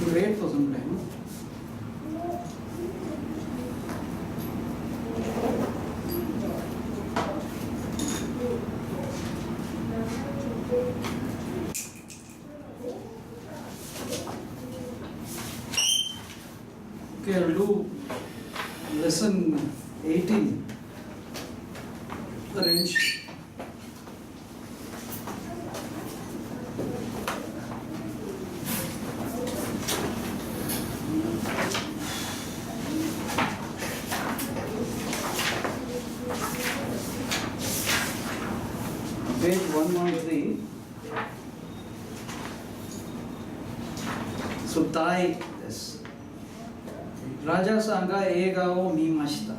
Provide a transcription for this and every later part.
You wait for some time. Okay, I'll do lesson 18, the wrench. Page 113. So, Tai this. Raja Sangha Egao Mi Mashita.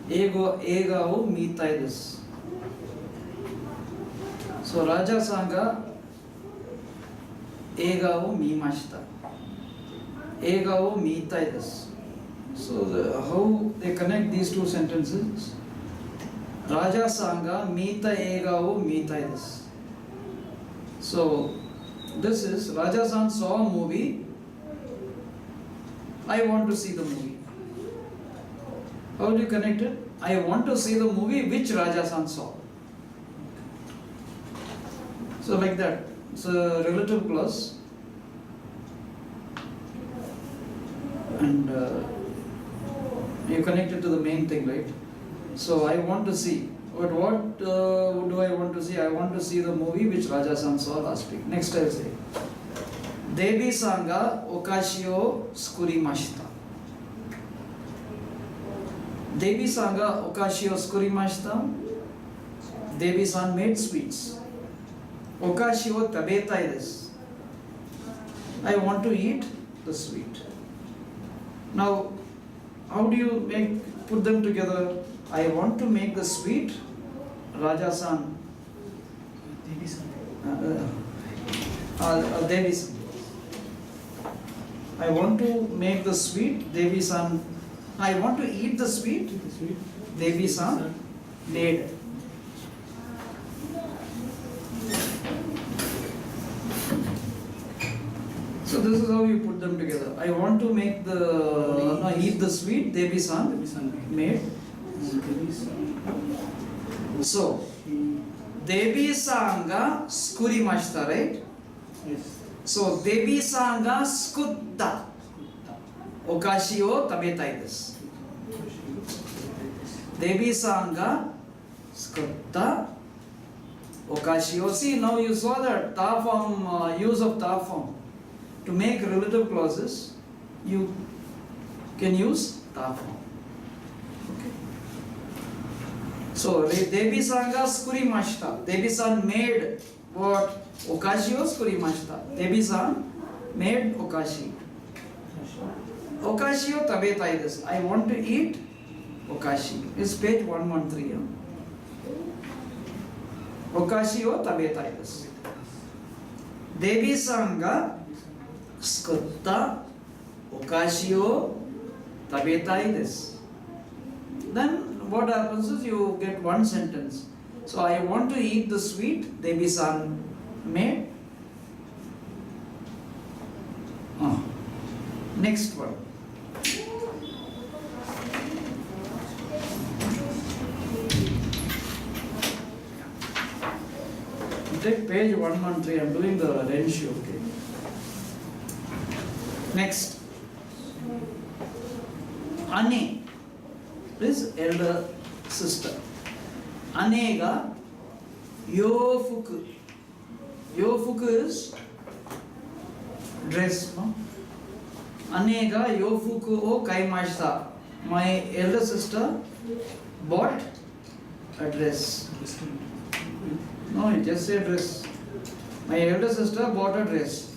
Egao Mi Tai this. So, Raja Sangha Egao Mi Mashita. Egao Mi Tai this. So, how they connect these two sentences? Raja Sangha Mita Egao Mita this. So this is Raja San saw a movie. I want to see the movie. How do you connect it? I want to see the movie which Raja San saw. So like that. It's a relative clause. And you connect it to the main thing, right? So I want to see. But what do I want to see? I want to see the movie which Raja San saw last week. Next I'll say. Devi Sanga Okashio Skurimashita. Devi Sanga Okashio Skurimashita. Devi San made sweets. Okashio Tabetai this. I want to eat the sweet. Now, how do you put them together? I want to make the sweet Raja San. Devi San. Devi San. I want to make the sweet Devi San. I want to eat the sweet Devi San made. So this is how you put them together. I want to make eat the sweet Devi San made. So, Devi Sanga Skurimashita, right? Yes. So, Devi Sanga Skutta. Okashi o tabetai desu. Devi Sanga Skutta. Okashi o. See, now you saw that ta form, use of ta form. To make relative clauses, you can use ta form. So, Devi Sanga Skurimashita. Devi San made what? Okashi o Skurimashita. Devi San made Okashi. Okashi o tabetai desu. I want to eat Okashi. It's page 113. Okashi o tabetai desu. Devi Sanga Skutta Okashi o tabetai desu. Then what happens is you get one sentence. So I want to eat the sweet Devi San made. Next one. Take page 113. I'm doing the wrench, okay. Next. Ane is elder sister. Anega yofuku. Yofuku is dress. No? Anega yofuku o kaimashita. My elder sister bought a dress. No, it just said dress. My elder sister bought a dress.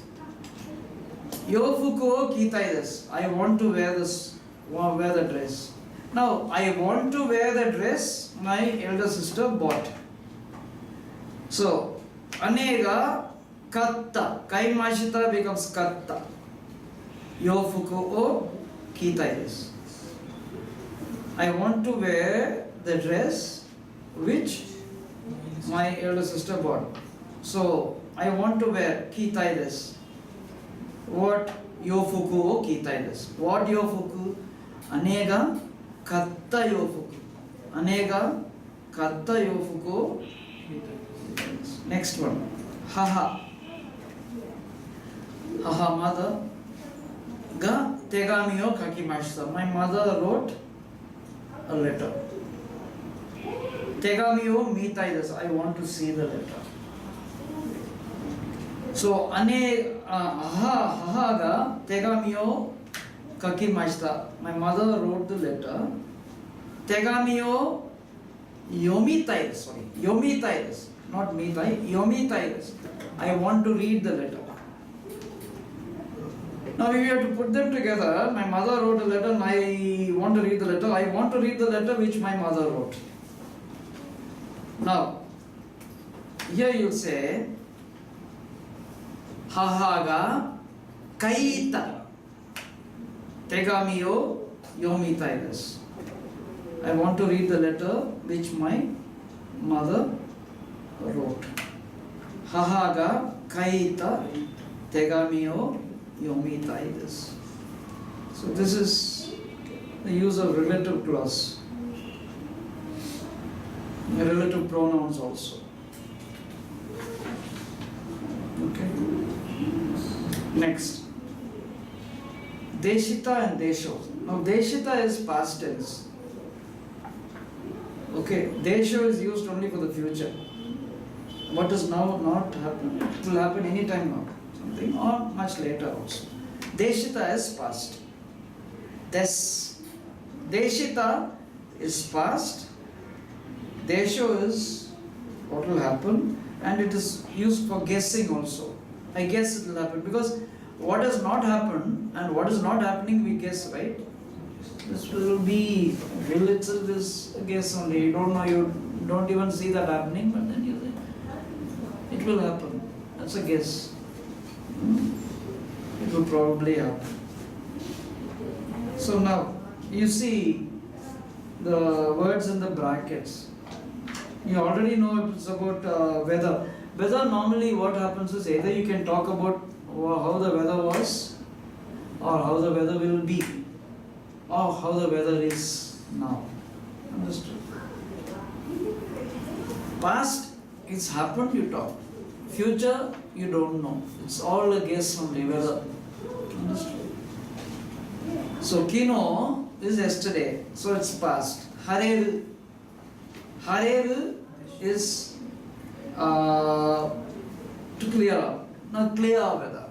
Yofuku o kitai desu. I want to wear the dress. Now, I want to wear the dress my elder sister bought. So, anega katta. Kaimashita becomes katta. Yofuku o kitai desu. I want to wear the dress which my elder sister bought. So, I want to wear kitai desu. What yofuku o kitai desu. What yofuku? Ane ga katta yofuku. Ane ga katta yofuku o kitai desu. Next one. Haha. Haha, mother. Ga tegami o kakimashita. My mother wrote a letter. Tegami o mitai desu. I want to see the letter. So, haha ga tegami o kakimashita. My mother wrote the letter. Tegami o yomitai desu. Sorry, yomitai desu. Not mitai, yomitai desu. I want to read the letter. Now, if you have to put them together, my mother wrote a letter and I want to read the letter. I want to read the letter which my mother wrote. Now, here you say, haha ga kaita tegami o yomitai desu. I want to read the letter which my mother wrote. Haha ga kaita tegami o yomitai desu. So this is the use of relative clause. Relative pronouns also. Okay. Next. Deshita and desho. Now deshita is past tense. Okay. Desho is used only for the future. What is now not happening? It will happen anytime now. Something or much later also. Deshita is past. Deshita is past. Desho is what will happen, and it is used for guessing also. I guess it will happen because what has not happened and what is not happening we guess, right? This will itself is a guess only. You don't know, you don't even see that happening, but then you say it will happen. That's a guess. It will probably happen. So now you see the words in the brackets. You already know it's about weather. Weather, normally what happens is either you can talk about how the weather was, or how the weather will be, or how the weather is now. Understood? Past, it's happened, you talk. Future, you don't know. It's all a guess only, weather. Understood? So, kino is yesterday, so it's past. Hareru. Hareru is to clear up, not clear weather.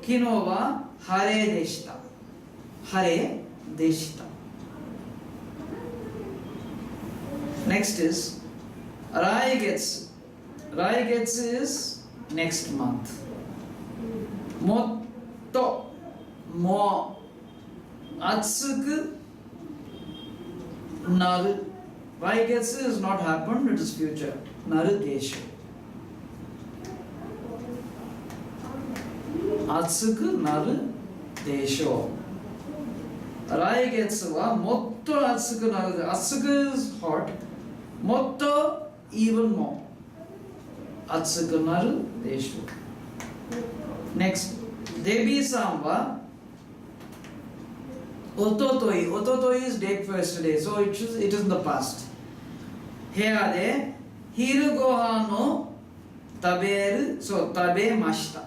Kino wa hare deshita. Hare deshita. Next is Raigetsu. Raigetsu is next month. Motto, more. Atsuku naru. Raigetsu is not happened, it is future. Naru desho. Atsuku naru desho. Raigetsu wa motto atsuku naru. Atsuku is hot. Motto even more. Atsuku naru desho. Next, Debi-san wa Ototoi. Ototoi is date for yesterday, so it is in the past. Here de hiru gohan no taberu, so tabemashita.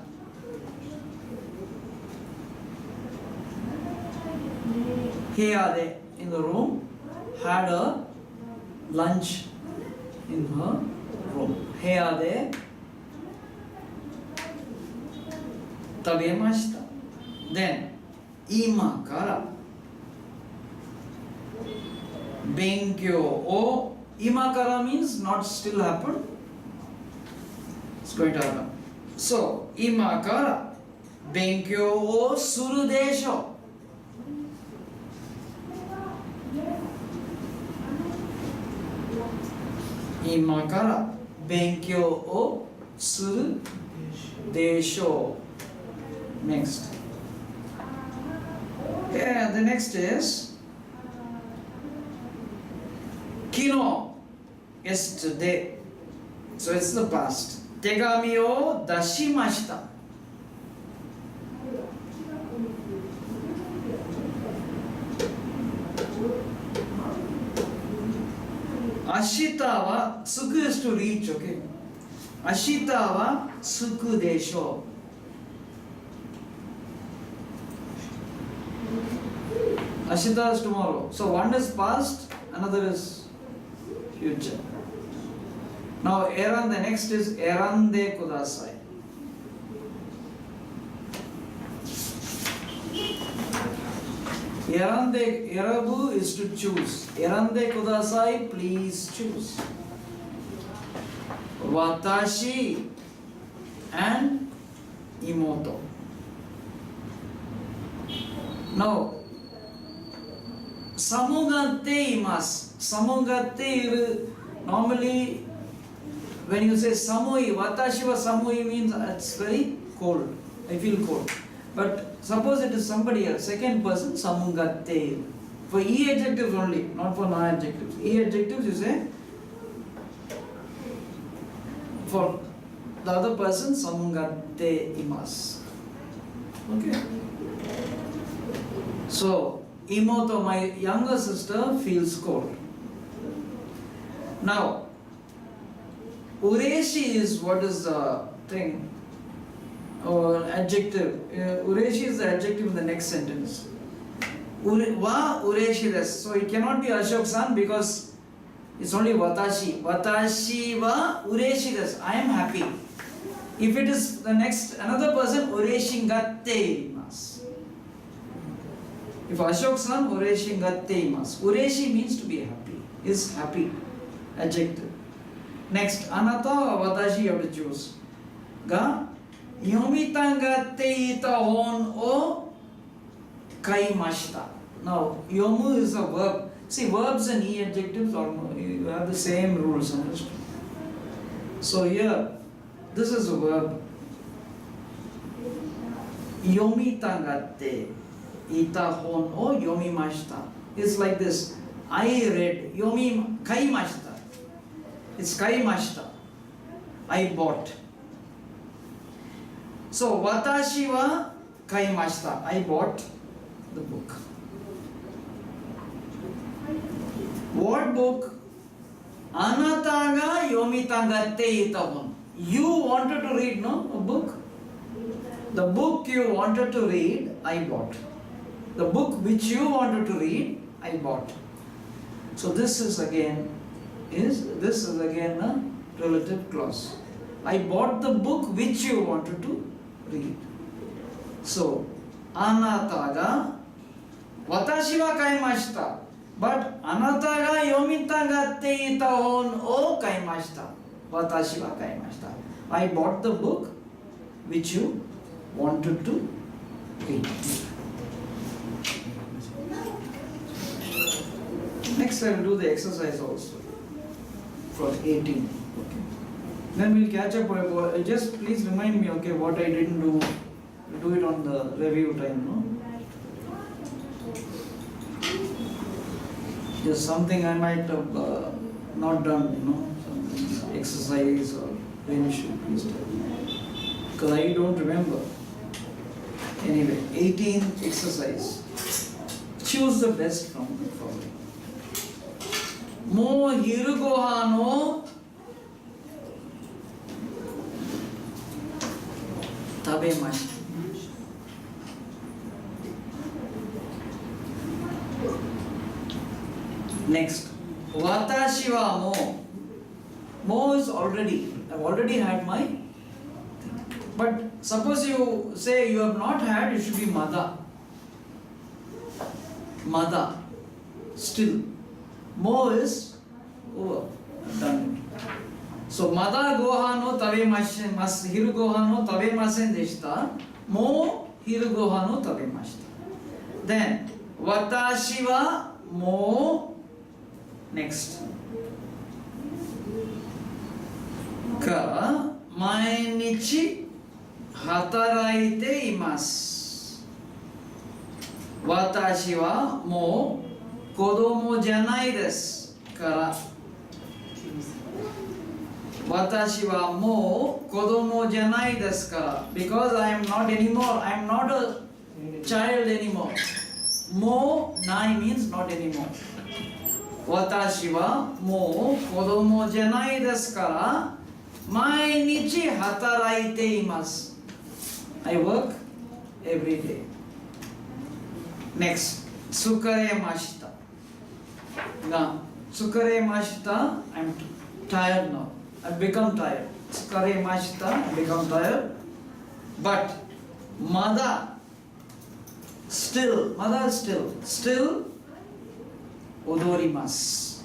Here de in the room had a lunch in her room. Here de tabemashita. Then ima kara Benkyō o imakara means not still happened. It's going to happen. So, imakara benkyō o suru desho. Imakara benkyō o suru desho. Next. Yeah, the next is Kino, yesterday. So it's the past. Tegami o dashimashita. Ashita wa suku is to reach, okay? Ashita wa suku desho. Ashita is tomorrow. So one is past, another is future. Now eran, the next is erande kudasai. Erande, erabu is to choose. Erande kudasai, please choose. Watashi and imoto. Now, samugate imasu. Samugate, normally when you say samui, watashi wa samui means it's very cold. I feel cold. But suppose it is somebody else, second person, samugate. For E adjectives only, not for non adjectives. E adjectives you say for the other person, samugate imasu. Okay. So, imoto, my younger sister, feels cold. Now, ureshi is what is the thing? Or adjective. Ureshi is the adjective in the next sentence. Wa ureshi desu. So it cannot be Ashok-san because it's only watashi. Watashi wa ureshi desu. I am happy. If it is the next another person, ureshi gatte imasu. If Ashok-san, ureshi gatte imasu. Ureshi means to be happy. Is happy. Adjective. Next, anata or watashi you have to choose. Ga yomita gatte ita hon o kaimashita. Now, yomu is a verb. See, verbs and E adjectives you have the same rules. Understood? So here, this is a verb. Yomita gatte ita hon o yomimashita. It's like this. I read. Yomi kaimashita. It's kaimashita. I bought. So, watashi wa kaimashita. I bought the book. What book? Anata ga yomita gatte ita hon. You wanted to read, no? A book. The book you wanted to read, I bought. The book which you wanted to read, I bought. So this is again a relative clause. I bought the book which you wanted to read. So, anata ga watashi wa kaimashita. But anata ga yomita gatte ita hon o kaimashita. Watashi wa kaimashita. I bought the book which you wanted to read. Next I will do the exercise also for 18. Okay. Then we'll catch up. Just please remind me, okay, what I didn't do. We'll do it on the review time, no? There's something I might have not done, some exercise or when you should please tell me. Because I don't remember. Anyway, 18 exercise. Choose the best from the following. Mo hirugohan o tabemashita. Next, watashi wa mo. Mo is already. I've already had my. But suppose you say you have not had, it should be mada. Mada. Still. Mo is over. Done. So mada gohan no tabemasen hiru gohan no tabemasen deshita. Mo hiru gohan no tabemashita. Then watashi wa mo. Next. Ka mainichi hataraite imasu. Watashi wa mo kodomo janai desu kara. Watashi wa mo kodomo janai desu kara. Because I am not anymore. I am not a child anymore. Mo nai means not anymore. Watashi wa mou kodomo janai desu kara mainichi hataraite imasu. I work every day. Next, tsukaremashita. Now, tsukaremashita, I'm tired now. I've become tired. Tsukaremashita, I've become tired. But mada still odorimasu.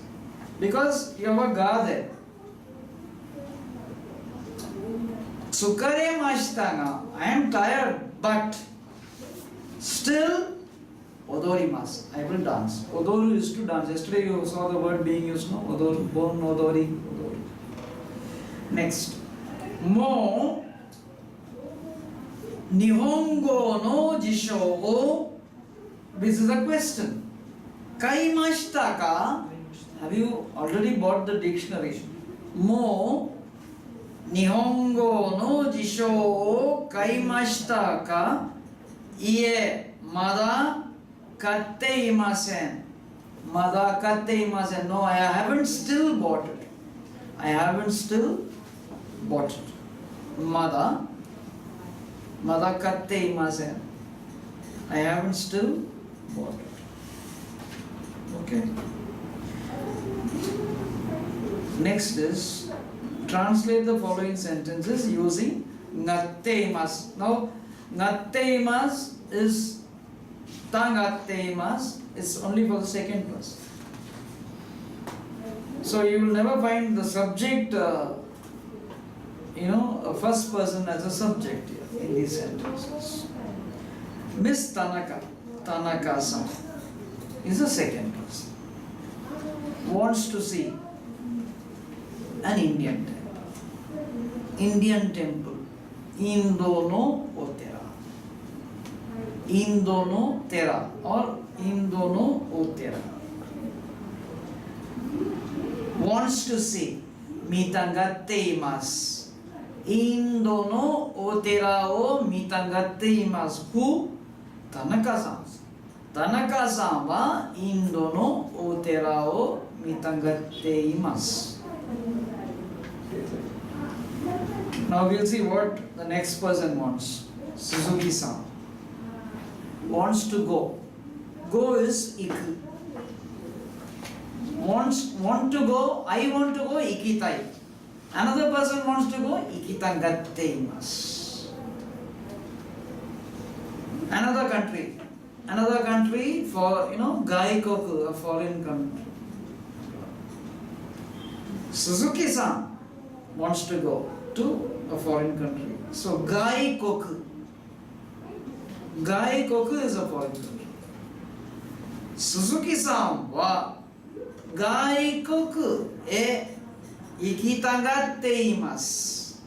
Because you have a ga there. Tsukaremashita ga, I am tired, but still odorimasu. I will dance. Odoru is to dance. Yesterday you saw the word being used, no? Odoru, bon, odori, odori. Next. Mo Nihongo no jisho o. This is a question. Kaimashita ka? Have you already bought the dictionary? Mo Nihongo no jisho o kaimashita ka? Ie mada katte imasen. Mada katte imasen. No, I haven't still bought it. I haven't still bought it. Mada katte imasen. I haven't still bought it. Okay. Next is translate the following sentences using ngatte imasu. Now, ngatte imasu is tangatte imasu is only for the second person. So you will never find the subject, a first person as a subject here in these sentences. Miss Tanaka-san is a second person. Wants to see an Indian temple. Indian temple. Indo no Otera. Indo no Tera or Indo no Otera. Wants to see mitagatte imasu. Indo no Otera o mitagatte imasu. Who? Tanaka-san. Tanaka-san wa Indo no Otera o mitagatte imasu. Now we'll see what the next person wants. Suzuki-san wants to go. Go is iku. Want to go, I want to go, ikitai. Another person wants to go, ikitagatte imasu. Another country for, gaikoku, a foreign country. Suzuki-san wants to go to a foreign country. So, gaikoku. Gaikoku is a foreign country. Suzuki-san wa gaikoku e ikitagatte imasu.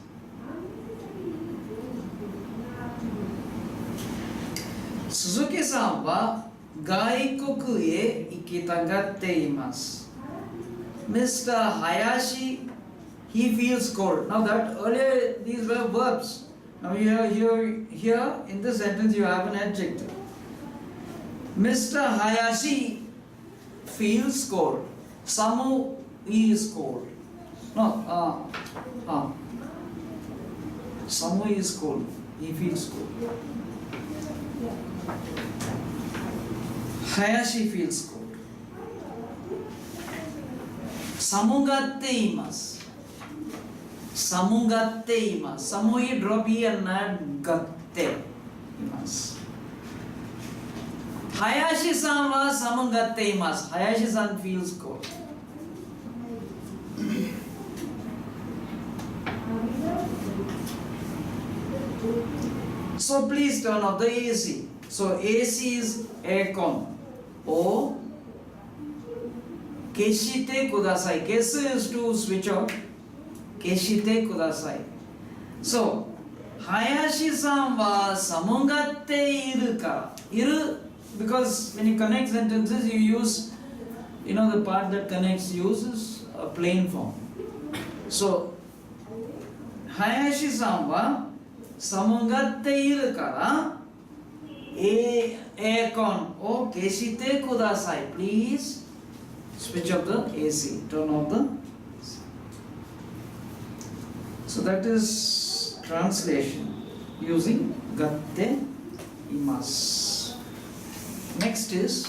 Suzuki-san wa gaikoku e ikitagatte imasu. Mr. Hayashi, he feels cold. Now that earlier these were verbs. Now here in this sentence you have an adjective. Mr. Hayashi feels cold. Samu is cold. No, Samu is cold. He feels cold. Hayashi feels cold. Samugatte imasu. Samugatte imasu. Samu you drop E and add gatte imasu. Hayashi-san wa samugatte imasu. Hayashi-san feels cold. So please turn off the AC. So AC is aircon. O keshite kudasai. Kesu is to switch off. Keshite kudasai. So Hayashi-san wa samugatte iru kara. Iru, because when you connect sentences you use, the part that connects uses a plain form. So Hayashi-san wa samugatte iru kara aircon o keshite kudasai, please switch off the AC, turn off the AC. So that is translation using gatte imasu. Next is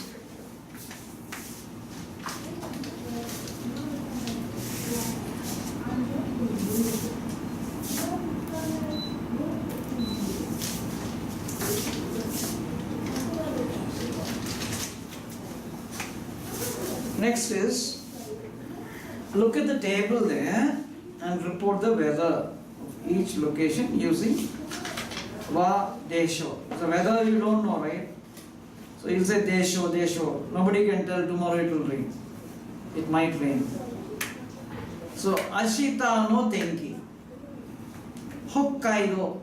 look at the table there and report the weather of each location using wa desho. The weather you don't know, right? So you'll say desho, desho. Nobody can tell tomorrow it will rain. It might rain. So ashita no tenki. Hokkaido.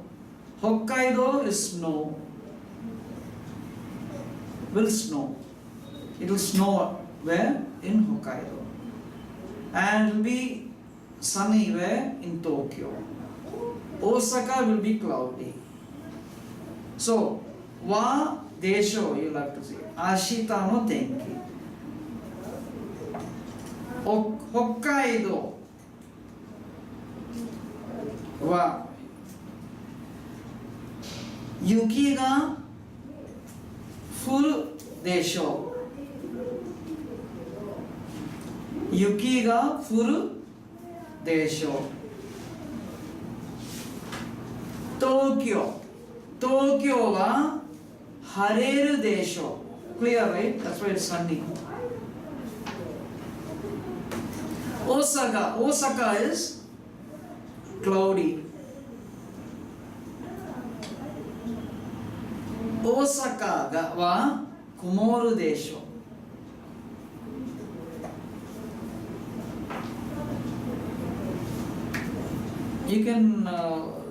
Hokkaido is snow. Will snow. It will snow where? In Hokkaido. And it will be sunny where? In Tokyo. Osaka will be cloudy. So, wa desho you will have to say. Ashita no tenki. Hokkaido wa yuki ga furu desho. Yuki ga furu desho. Tokyo. Tokyo wa hareru desho. Clear, right? That's why it's sunny. Osaka. Osaka is cloudy. Osaka ga wa kumoru desho. You can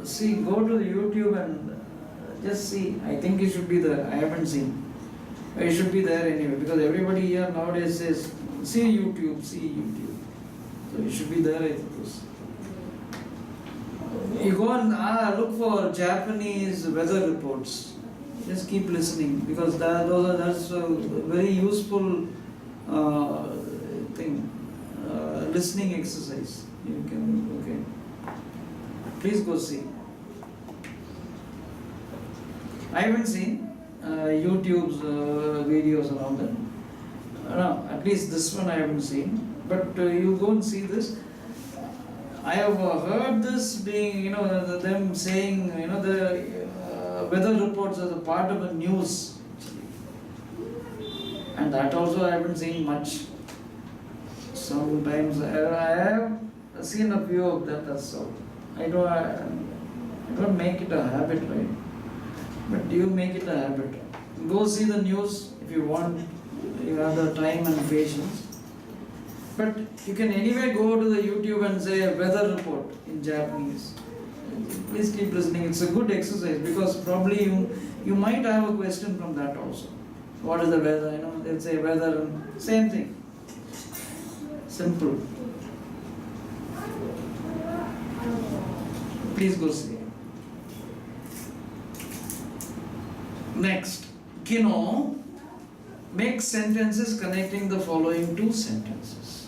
see, go to YouTube and just see. I think it should be there. I haven't seen. It should be there anyway, because everybody here nowadays says, see YouTube, see YouTube. So it should be there, I suppose. You go and look for Japanese weather reports. Just keep listening, because that's a very useful thing. Listening exercise. You can, okay. Please go see. I haven't seen YouTube's videos and all that. No, at least this one I haven't seen. But you go and see this. I have heard this being, them saying, the weather reports as a part of the news. And that also I haven't seen much. Sometimes I have seen a few of that, that's all. I don't make it a habit, right? But you make it a habit. Go see the news if you want. You have the time and patience. But you can anyway go to the YouTube and say weather report in Japanese. Please keep listening. It's a good exercise, because probably you might have a question from that also. What is the weather? They'll say weather, same thing. Simple. Please go see. Next, Kino, make sentences connecting the following two sentences.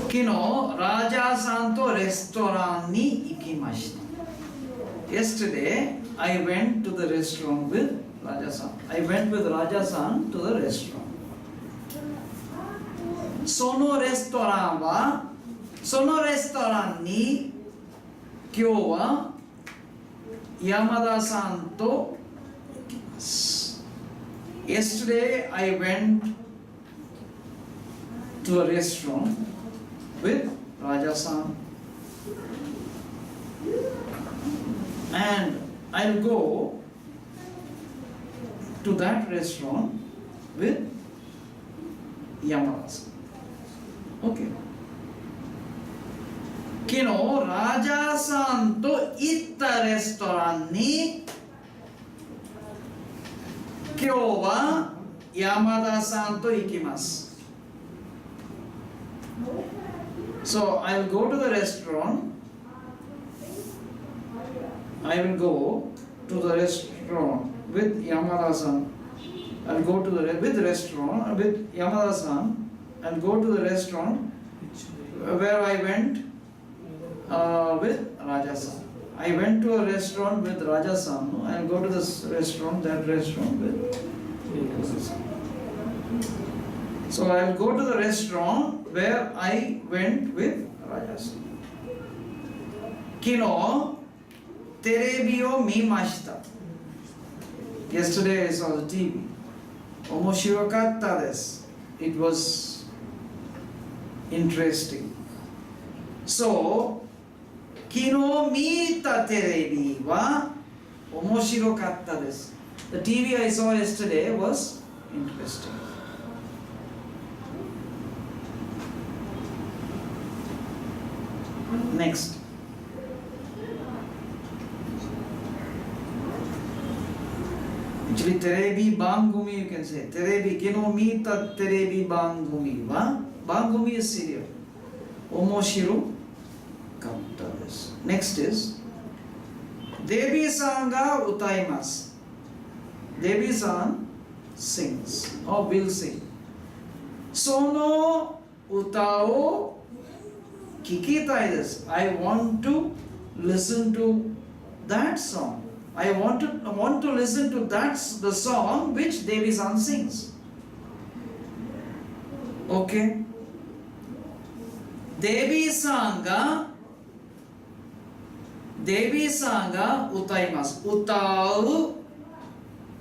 Kino, Raja-san to restaurant ni ikimashita. Yesterday, I went to the restaurant with Raja-san. I went with Raja-san to the restaurant. Sono restaurant ni kyou wa Yamada-san to ikimasu. Yesterday I went to a restaurant with Raja-san, and I'll go to that restaurant with Yamada-san. Okay. Kino Raja-san to itta restaurant ni kyou wa Yamada-san to ikimasu. So I'll go to the restaurant. I will go to the restaurant with Yamada-san I'll go to with restaurant, with Yamada-san, I'll go to the restaurant where I went with Raja-san. I went to a restaurant with Raja-san. I'll go to this restaurant, that restaurant with Raja-san. So I'll go to the restaurant where I went with Raja-san. Kino terebi o mimashita. Yesterday I saw the TV. Omoshirakatta desu. It was interesting. So, kino mita terebi wa omoshirakatta desu. The TV I saw yesterday was interesting. Next. Actually, terebi bangumi you can say. Terebi kino mita terebi bangumi wa. Bangumi is serial. Omoshiro katta desu. Next is Devi-san ga utaimasu. Devi-san sings or will sing. Sono uta o kikitai desu. I want to listen to that song. I want to listen to the song which Devi-san sings. Okay. Devi-san ga utaimasu. Utau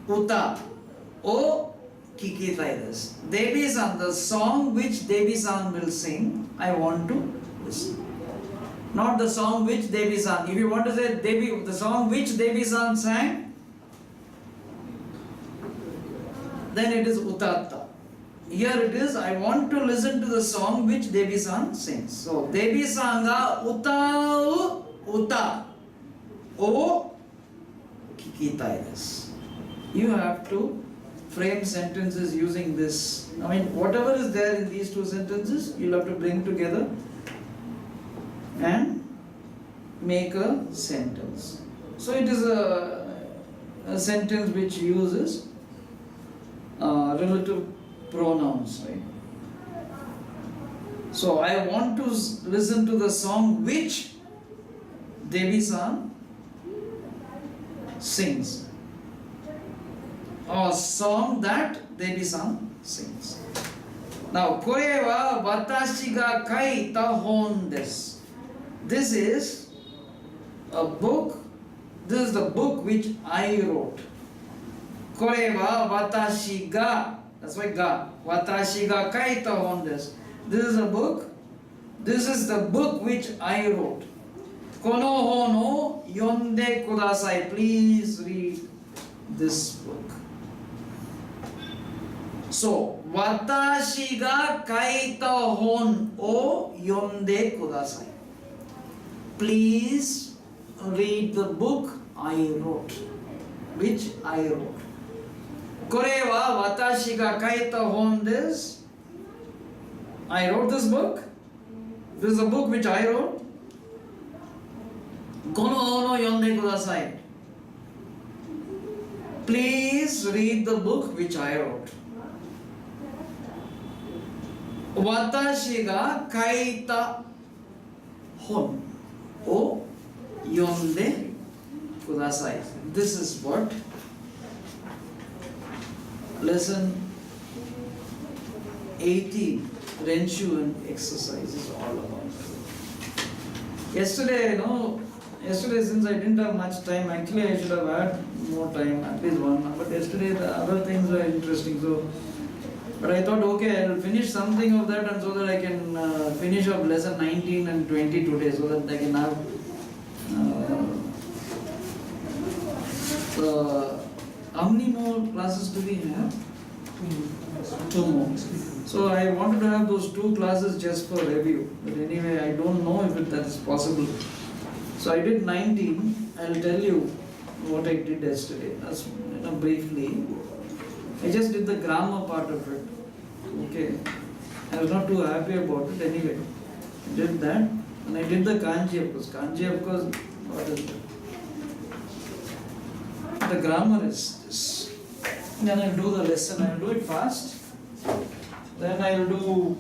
uta o kikitai desu. Devi-san, the song which Devi-san will sing, I want to listen. Not the song which Devi-san. If you want to say the song which Devi-san sang, then it is utatta. Here it is, I want to listen to the song which Devi-san sings. So, Devi-san ga utau uta o kikitai desu. You have to frame sentences using this. I mean, whatever is there in these two sentences, you'll have to bring together and make a sentence. So it is a sentence which uses relative pronouns, right? So I want to listen to the song which Devi-san sings, or song that Devi-san sings. Now, kore wa watashi ga kaita hon desu. This is a book. This is the book which I wrote. Kore wa watashi ga. That's why ga. Watashi ga kaita hon desu. This is a book. This is the book which I wrote. Kono hon o yonde kudasai. Please read this book. So, watashi ga kaita hon o yonde kudasai. Please read the book I wrote, which I wrote. Kore wa watashi ga kaita hon desu. I wrote this book. This is a book which I wrote. Kono hon o yonde kudasai. Please read the book which I wrote. Watashi ga kaita hon o yonde kudasai. This is what lesson 18 Renshu and exercise is all about. Yesterday, since I didn't have much time, actually I should have had more time, at least 1 hour. But yesterday the other things were interesting. But I thought, okay, I'll finish something of that, and so that I can finish up lesson 19 and 20 today, so that I can have how many more classes do we have? 2 more. So I wanted to have those 2 classes just for review. But anyway, I don't know if that is possible. So I did 19. I'll tell you what I did yesterday. That's briefly. I just did the grammar part of it. Okay. I was not too happy about it anyway. I did that. And I did the kanji, of course. Kanji, of course, what is it? The grammar is this. Then I'll do the lesson. I'll do it fast. Then I'll do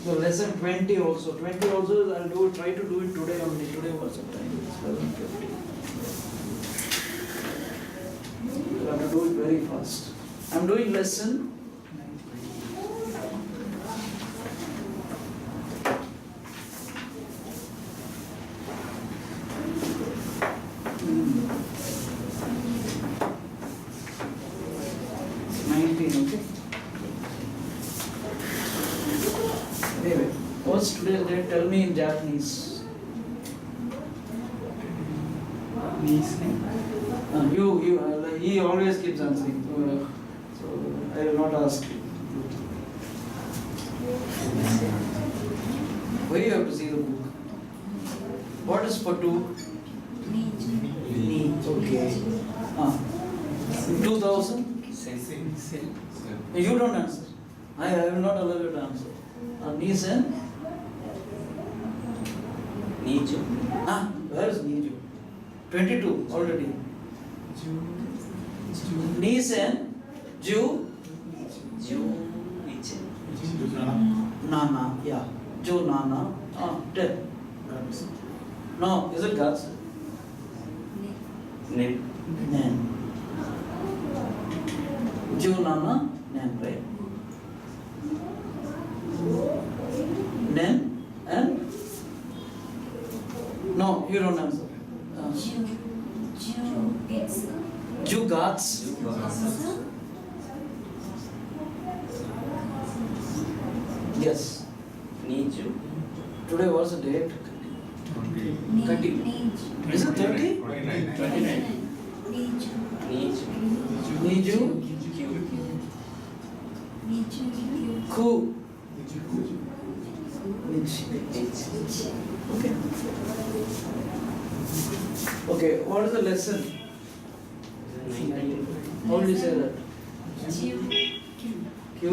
the lesson 20 also. 20 also I'll try to do it today only. Today was the time. It's 11:50. I'll have to do it very fast. I'm doing lesson. Anyway, what's today? They tell me in Japanese. He always keeps answering. So I will not ask you. Why you have to see the book? What is for two? Ni. Okay. 2000? You don't answer. I will not allow you to answer. Knees and? Niju. Where is Niju? 22 already. Knees and Jew? Nana, yeah. Jew Nana. 10. No, is it God's? Nen. Jew Nana, Nen, right? Nen and? No, you don't answer. Jew gods. Yes. Niju. Today was the date? 30. Is it 30? 29. Niju. Ku. Okay. Okay, what is the lesson? How do you say that? Q.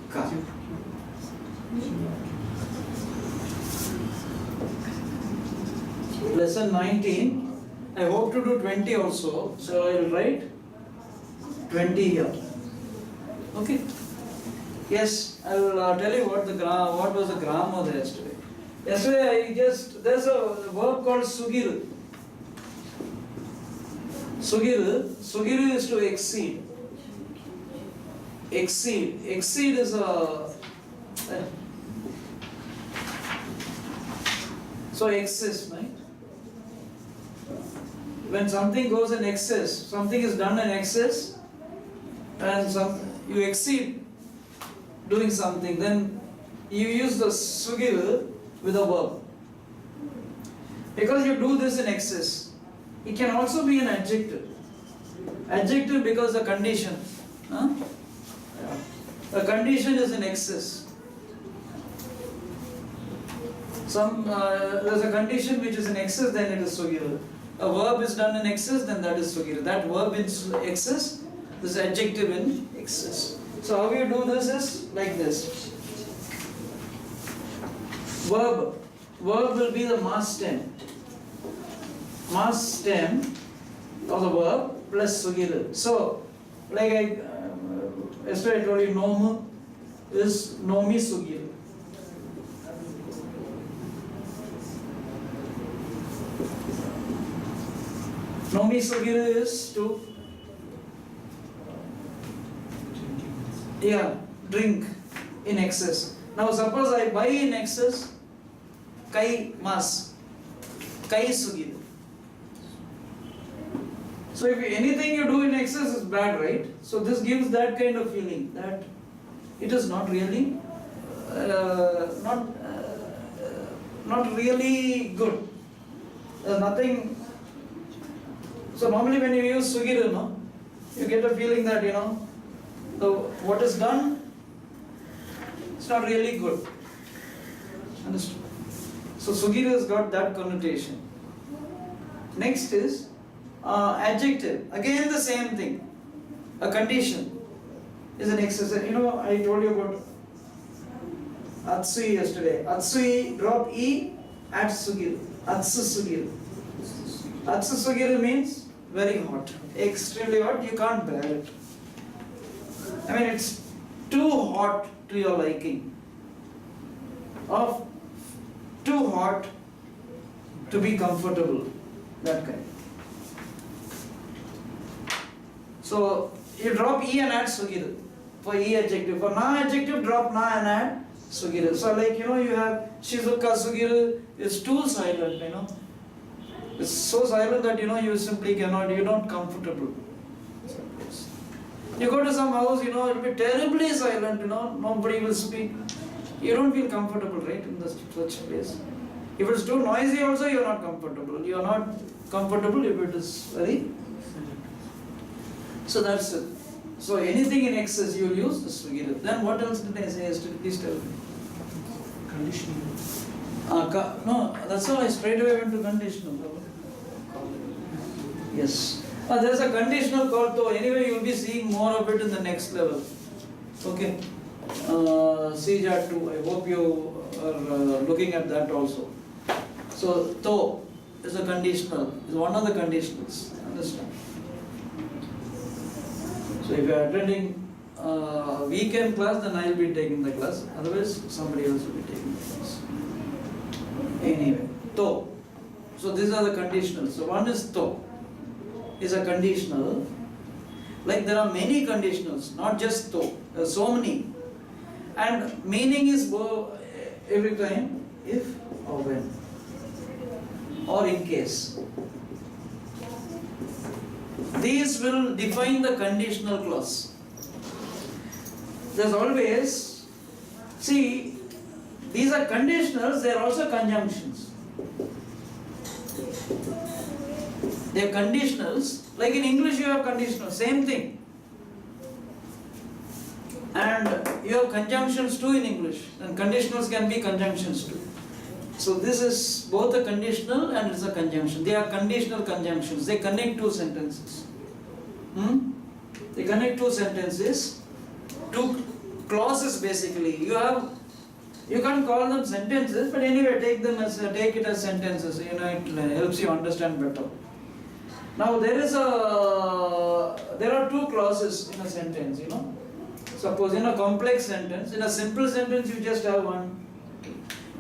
Ka. Lesson 19. I hope to do 20 also, so I will write 20 here. Okay. Yes, I will tell you what was the grammar there yesterday. Yesterday there's a verb called sugiru. Sugiru is to exceed. Exceed is a so excess, right? When something goes in excess, something is done in excess, and you exceed doing something, then you use the sugiru with a verb. Because you do this in excess. It can also be an adjective. Adjective because the condition. The condition is in excess. There's a condition which is in excess, then it is sugiru. A verb is done in excess, then that is sugiru. That verb in excess, this adjective in excess. So how you do this is like this. Verb will be the mass stem. Mass stem of the verb plus sugiru. So, like yesterday I told you, nomu is nomi sugiru. Nomi sugiru is to drink in excess. Now suppose I buy in excess, kai mas, kai sugiru. So if anything you do in excess is bad, right? So this gives that kind of feeling that it is not really, not really good. There's nothing. So normally when you use sugiru, you get a feeling that what is done, it's not really good. Understood? So sugiru has got that connotation. Next is adjective. Again the same thing. A condition is an excess. I told you about Atsui yesterday. Atsui, drop E, add sugiru. Atsu sugiru. Atsu sugiru means very hot. Extremely hot, you can't bear it. I mean, it's too hot to your liking, or too hot to be comfortable, that kind. So you drop E and add Sugiru for E adjective. For Na adjective, drop Na and add Sugiru. So like, you have Shizuka Sugiru is too silent, It's so silent that you simply cannot, you're not comfortable. You go to some house, it'll be terribly silent, nobody will speak. You don't feel comfortable, right, in such place. If it's too noisy also, you're not comfortable. You're not comfortable if it is very. So that's it. So anything in excess you will use the Sugiru. Then what else did I say yesterday? Please tell me. Conditional. No, that's all I straight away went to conditional. Yes. There's a conditional called to. Anyway, you'll be seeing more of it in the next level. Okay. CJAT 2. I hope you are looking at that also. So, to is a conditional, is one of the conditionals. Understand? So, if you are attending weekend class, then I will be taking the class. Otherwise, somebody else will be taking the class. Anyway, to. So, these are the conditionals. So, one is to. Is a conditional. Like there are many conditionals, not just to. There are so many. And meaning is every time if or when or in case. These will define the conditional clause. There's always, see, these are conditionals, they are also conjunctions. They are conditionals, like in English you have conditionals, same thing. And you have conjunctions too in English, and conditionals can be conjunctions too. So this is both a conditional and it's a conjunction. They are conditional conjunctions. They connect two sentences. They connect two sentences, two clauses basically. You can't call them sentences, but anyway, take it as sentences. It helps you understand better. Now there are two clauses in a sentence. Suppose in a complex sentence, in a simple sentence you just have one.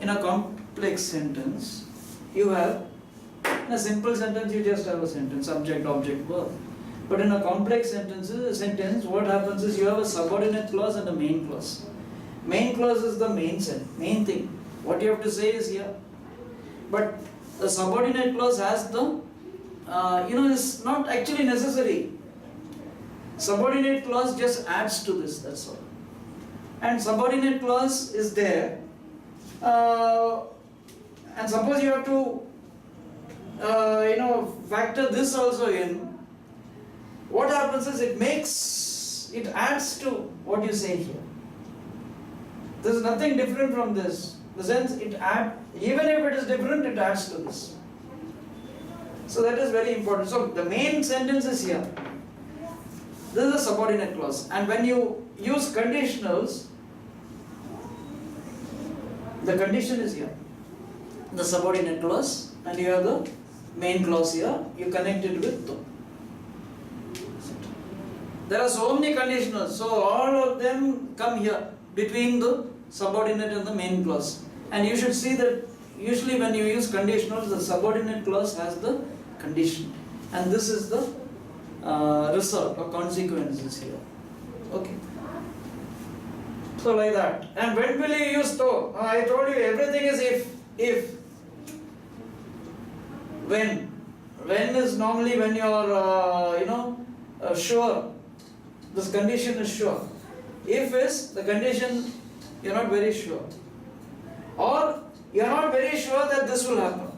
In a complex sentence, you have, in a simple sentence you just have a sentence, subject, object, verb. But in a complex sentence, what happens is you have a subordinate clause and a main clause. Main clause is the main thing. What you have to say is here. But the subordinate clause has the, is not actually necessary. Subordinate clause just adds to this, that's all. And subordinate clause is there. And suppose you have to, factor this also in. What happens is it adds to what you say here. There is nothing different from this. The sense even if it is different, it adds to this. So that is very important. So the main sentence is here. This is a subordinate clause. And when you use conditionals, the condition is here. The subordinate clause, and you have the main clause here. You connect it with to. There are so many conditionals. So all of them come here between the subordinate and the main clause. And you should see that usually when you use conditionals, the subordinate clause has the condition. And this is the result or consequences here. Okay. So like that. And when will you use to? I told you everything is if. When. When is normally when you are, sure. This condition is sure. If is the condition you're not very sure. Or you're not very sure that this will happen.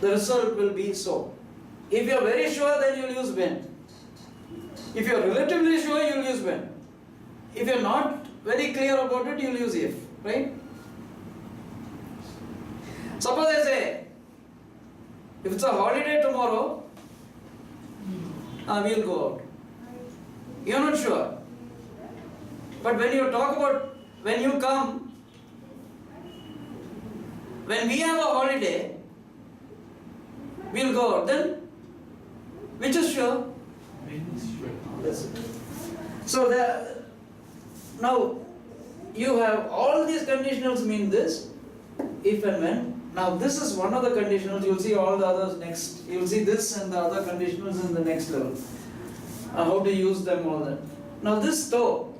The result will be so. If you're very sure, then you'll use when. If you're relatively sure, you'll use when. If you're not very clear about it, you'll use if, right? Suppose I say, if it's a holiday tomorrow, we'll go out. You're not sure. But when you talk about, when you come, when we have a holiday, we'll go out. Then, which is sure? When is sure? That's it. So now you have all these conditionals mean this, if and when. Now this is one of the conditionals, you will see all the others next. You will see this and the other conditionals in the next level. How to use them, all that. Now this though,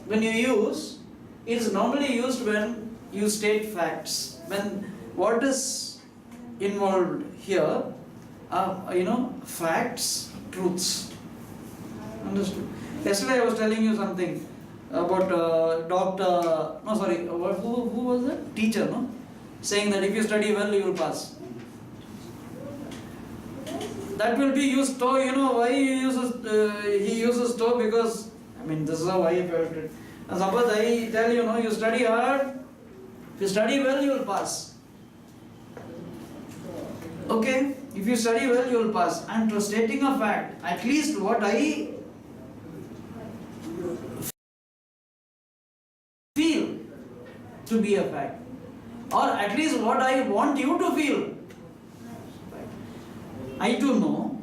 when you use, it is normally used when you state facts. When what is involved here are, facts, truths. Understood? Yesterday I was telling you something about who was that? Teacher, no? Saying that if you study well, you will pass. That will be used to, why he uses to, because, this is how I felt it. And suppose I tell you, you study hard, if you study well, you will pass. Okay, if you study well, you will pass. And to stating a fact, at least what I feel to be a fact, or at least what I want you to feel. I too know,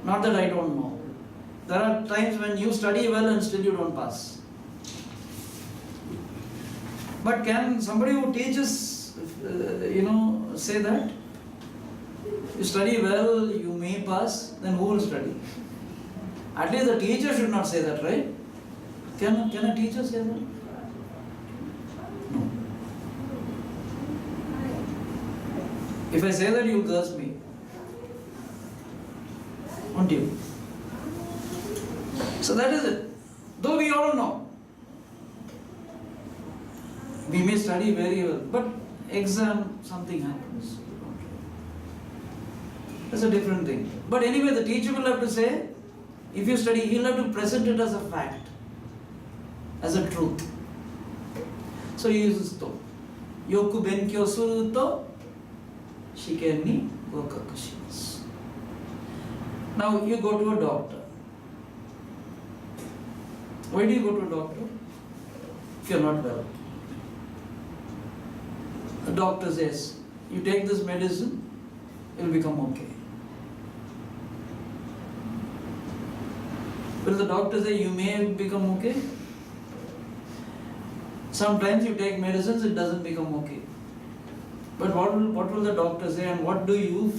not that I don't know. There are times when you study well and still you don't pass. But can somebody who teaches, say that? You study well, you may pass, then who will study? At least the teacher should not say that, right? Can a teacher say that? No. If I say that, you will curse me. Won't you? So that is it. Though we all know, we may study very well, but exam, something happens. That's a different thing. But anyway, the teacher will have to say, if you study, he'll have to present it as a fact, as a truth. So he uses to. Yoku benkyo suru to shiken ni gokaku shimasu. Now you go to a doctor. Why do you go to a doctor? If you're not well. The doctor says, you take this medicine, it will become okay. Will the doctor say you may become okay? Sometimes you take medicines, it doesn't become okay. But what will the doctor say, and what do you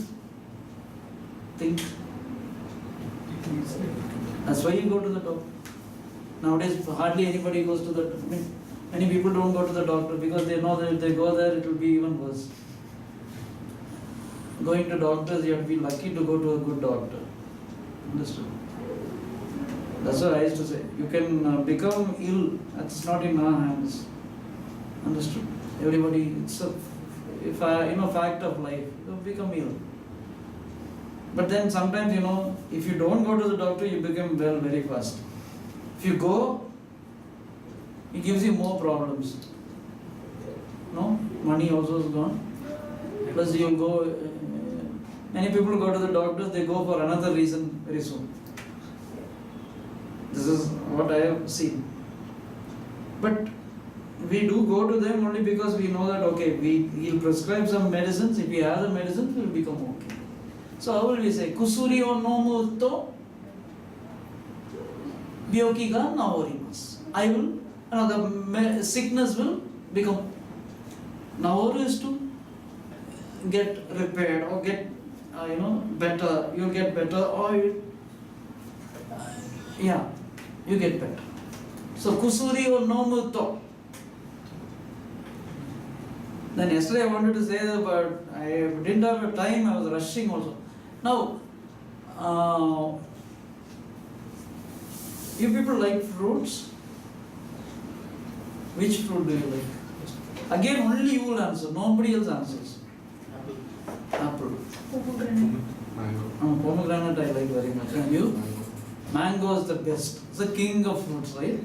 think? That's why you go to the doctor. Nowadays, hardly anybody goes to the. Many people don't go to the doctor because they know that if they go there, it will be even worse. Going to doctors, you have to be lucky to go to a good doctor. Understood? That's what I used to say. You can become ill. That's not in our hands. Understood? Everybody, it's a fact of life. You become ill. But then sometimes, if you don't go to the doctor, you become well very fast. If you go, it gives you more problems. No? Money also is gone. Plus you go, many people go to the doctors, they go for another reason very soon. This is what I have seen. But we do go to them only because we know that, okay, he'll prescribe some medicines. If we have the medicines, we will become okay. So how will we say, kusuri o nomu to byoki ga naorimasu. I will, the sickness will become. Naoru is to get repaired or get, better. You get better or you get better. So kusuri o nomu to. Then yesterday I wanted to say that, but I didn't have time. I was rushing also. Now, you people like fruits? Which fruit do you like? Again, only you will answer. Nobody else answers. Apple. Pomegranate. Pomegranate I like very much. And you? Mango is the best. It's the king of fruits, right?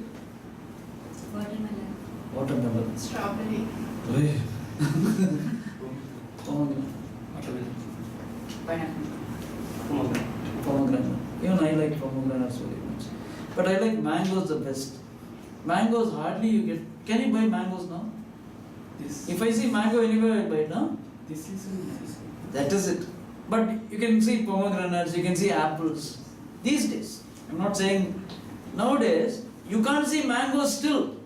Watermelon. Watermelon. Strawberry. Pomegranate. Pineapple. Pomegranate. Even I like pomegranates very much. But I like mangoes the best. Mangoes hardly you get. Can you buy mangoes now? If I see mango anywhere, I buy it now. This is nice. That is it. But you can see pomegranates, you can see apples. These days. I'm not saying nowadays you can't see mangoes still.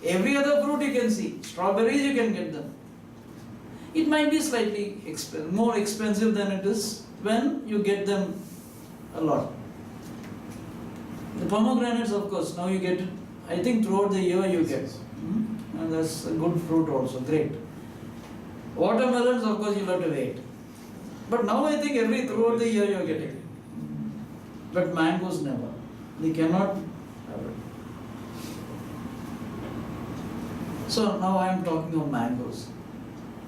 Every other fruit you can see. Strawberries you can get them. It might be slightly more expensive than it is when you get them a lot. The pomegranates, of course, now you get it. I think throughout the year you get. And that's a good fruit also, great. Watermelons, of course, you'll have to wait. But now I think throughout the year you're getting. But mangoes never. They cannot have it. So now I am talking of mangoes.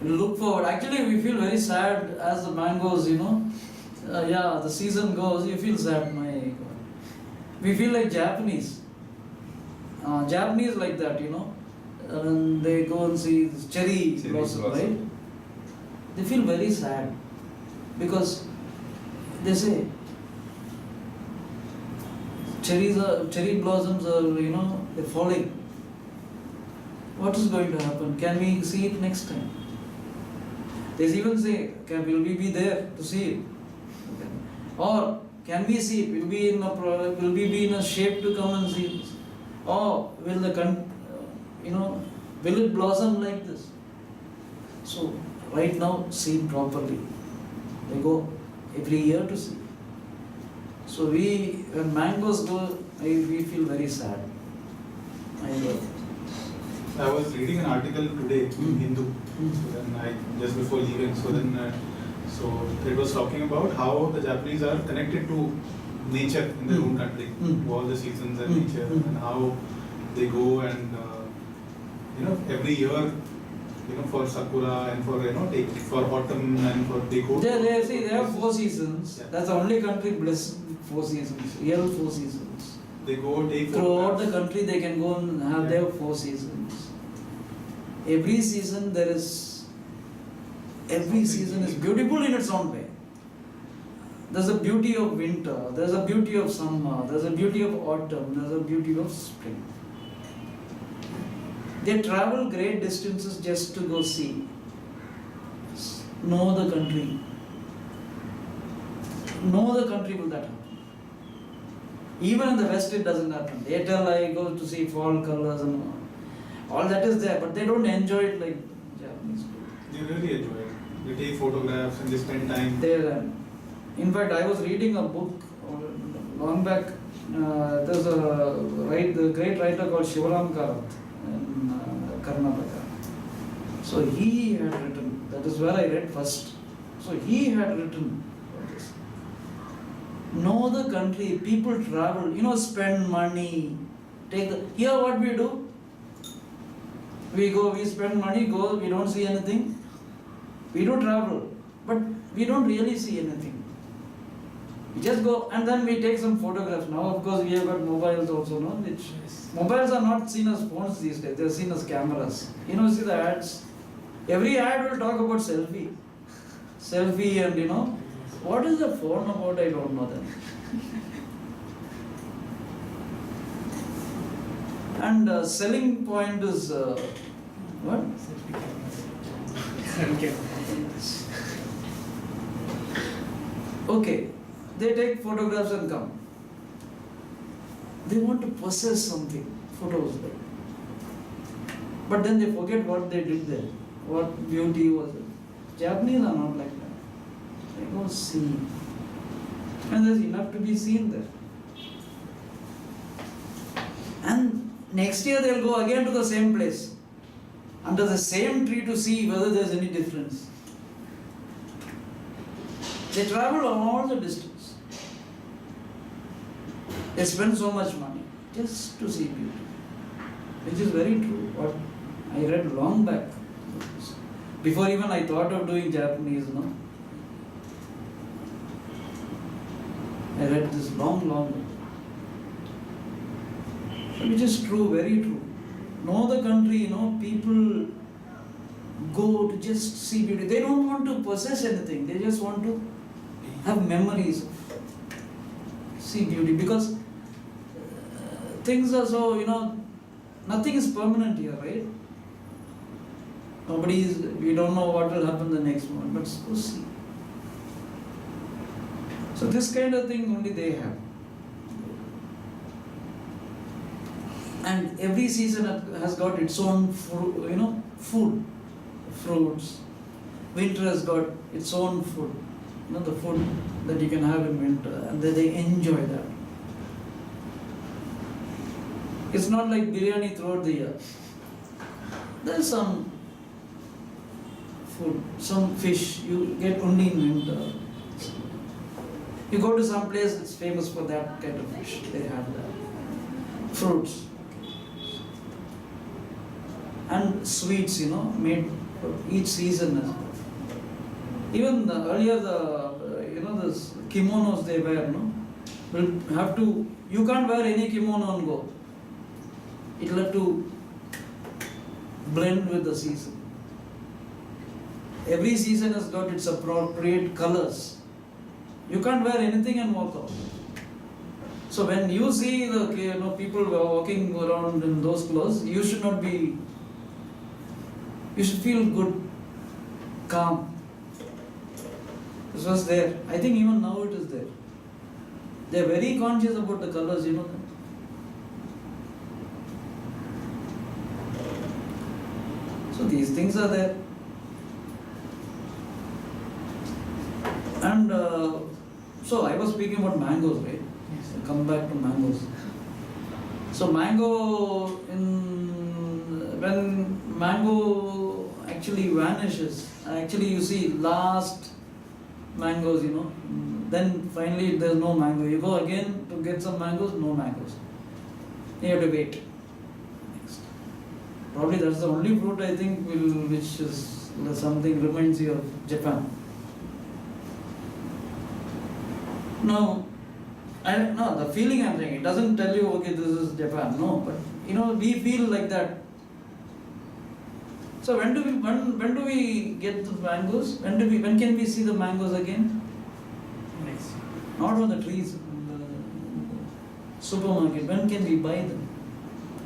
We look forward. Actually, we feel very sad as the mangoes, the season goes, you feel sad, my God. We feel like Japanese. Japanese like that, and they go and see this cherry blossom, right? They feel very sad because they say cherry blossoms are, they're falling. What is going to happen? Can we see it next time? They even say, will we be there to see it? Okay. Or can we see it? Will we be in a shape to come and see it? Or will will it blossom like this? So right now, see it properly. They go every year to see. So when mangoes go, we feel very sad. I was reading an article today in Hindu, so then just before leaving. So it was talking about how the Japanese are connected to nature in their own country, all the seasons and nature, and how they go and every year, for sakura and for autumn and for they go. They have 4 seasons. Yeah. That's the only country blessed 4 seasons, real 4 seasons. They go take throughout the country. They can go and have their 4 seasons. Every season is beautiful in its own way. There's a beauty of winter, there's a beauty of summer, there's a beauty of autumn, there's a beauty of spring. They travel great distances just to go see. No other country will that happen. Even in the West it doesn't happen. They tell I go to see fall colors and all that is there, but they don't enjoy it like Japanese do. They really enjoy it. They take photographs and they spend time. In fact, I was reading a book long back. There's the great writer called Shivaram Karat in Karnataka. So he had written, that is where I read first. So he had written this. No other country, people travel, spend money, here what we do? We go, we spend money, we don't see anything. We do travel, but we don't really see anything. We just go and then we take some photographs. Now, of course, we have got mobiles also, no? Mobiles are not seen as phones these days, they are seen as cameras. See the ads. Every ad will talk about selfie. Selfie and what is the phone about? I don't know that. And selling point is what? Okay, they take photographs and come. They want to possess something, photos like. But then they forget what they did there, what beauty was it. Japanese are not like that. They go see. And there's enough to be seen there. And next year they'll go again to the same place, under the same tree to see whether there's any difference. They travel all the distance. They spend so much money just to see beauty, which is very true. What I read long back, before even I thought of doing Japanese, I read this long ago. Which is true, very true. No other country, people go to just see beauty. They don't want to possess anything. They just want to have memories of see beauty, because things are so, nothing is permanent here, right? We don't know what will happen the next moment, but go see. So this kind of thing only they have. And every season has got its own food, fruits. Winter has got its own food, the food that you can have in winter, and they enjoy that. It's not like biryani throughout the year. There's some food, some fish you get only in winter. You go to some place that's famous for that kind of fish, they have that. Fruits. And sweets, made for each season as well. Even earlier, the kimonos they wear, will have to, you can't wear any kimono and go. It'll have to blend with the season. Every season has got its appropriate colors. You can't wear anything and walk out. So when you see the people walking around in those clothes, you should not be. You should feel good, calm. This was there. I think even now it is there. They are very conscious about the colors, So these things are there. And so I was speaking about mangoes, right? Yes. I come back to mangoes. So when mango actually vanishes, actually you see last mangoes, then finally there's no mango. You go again to get some mangoes, no mangoes. You have to wait. Next. Probably that's the only fruit I think which is something reminds you of Japan. No, the feeling I'm saying, it doesn't tell you, okay, this is Japan. No, but we feel like that. So when do we get the mangoes? When can we see the mangoes again? Next. Not on the trees, in the supermarket. When can we buy them?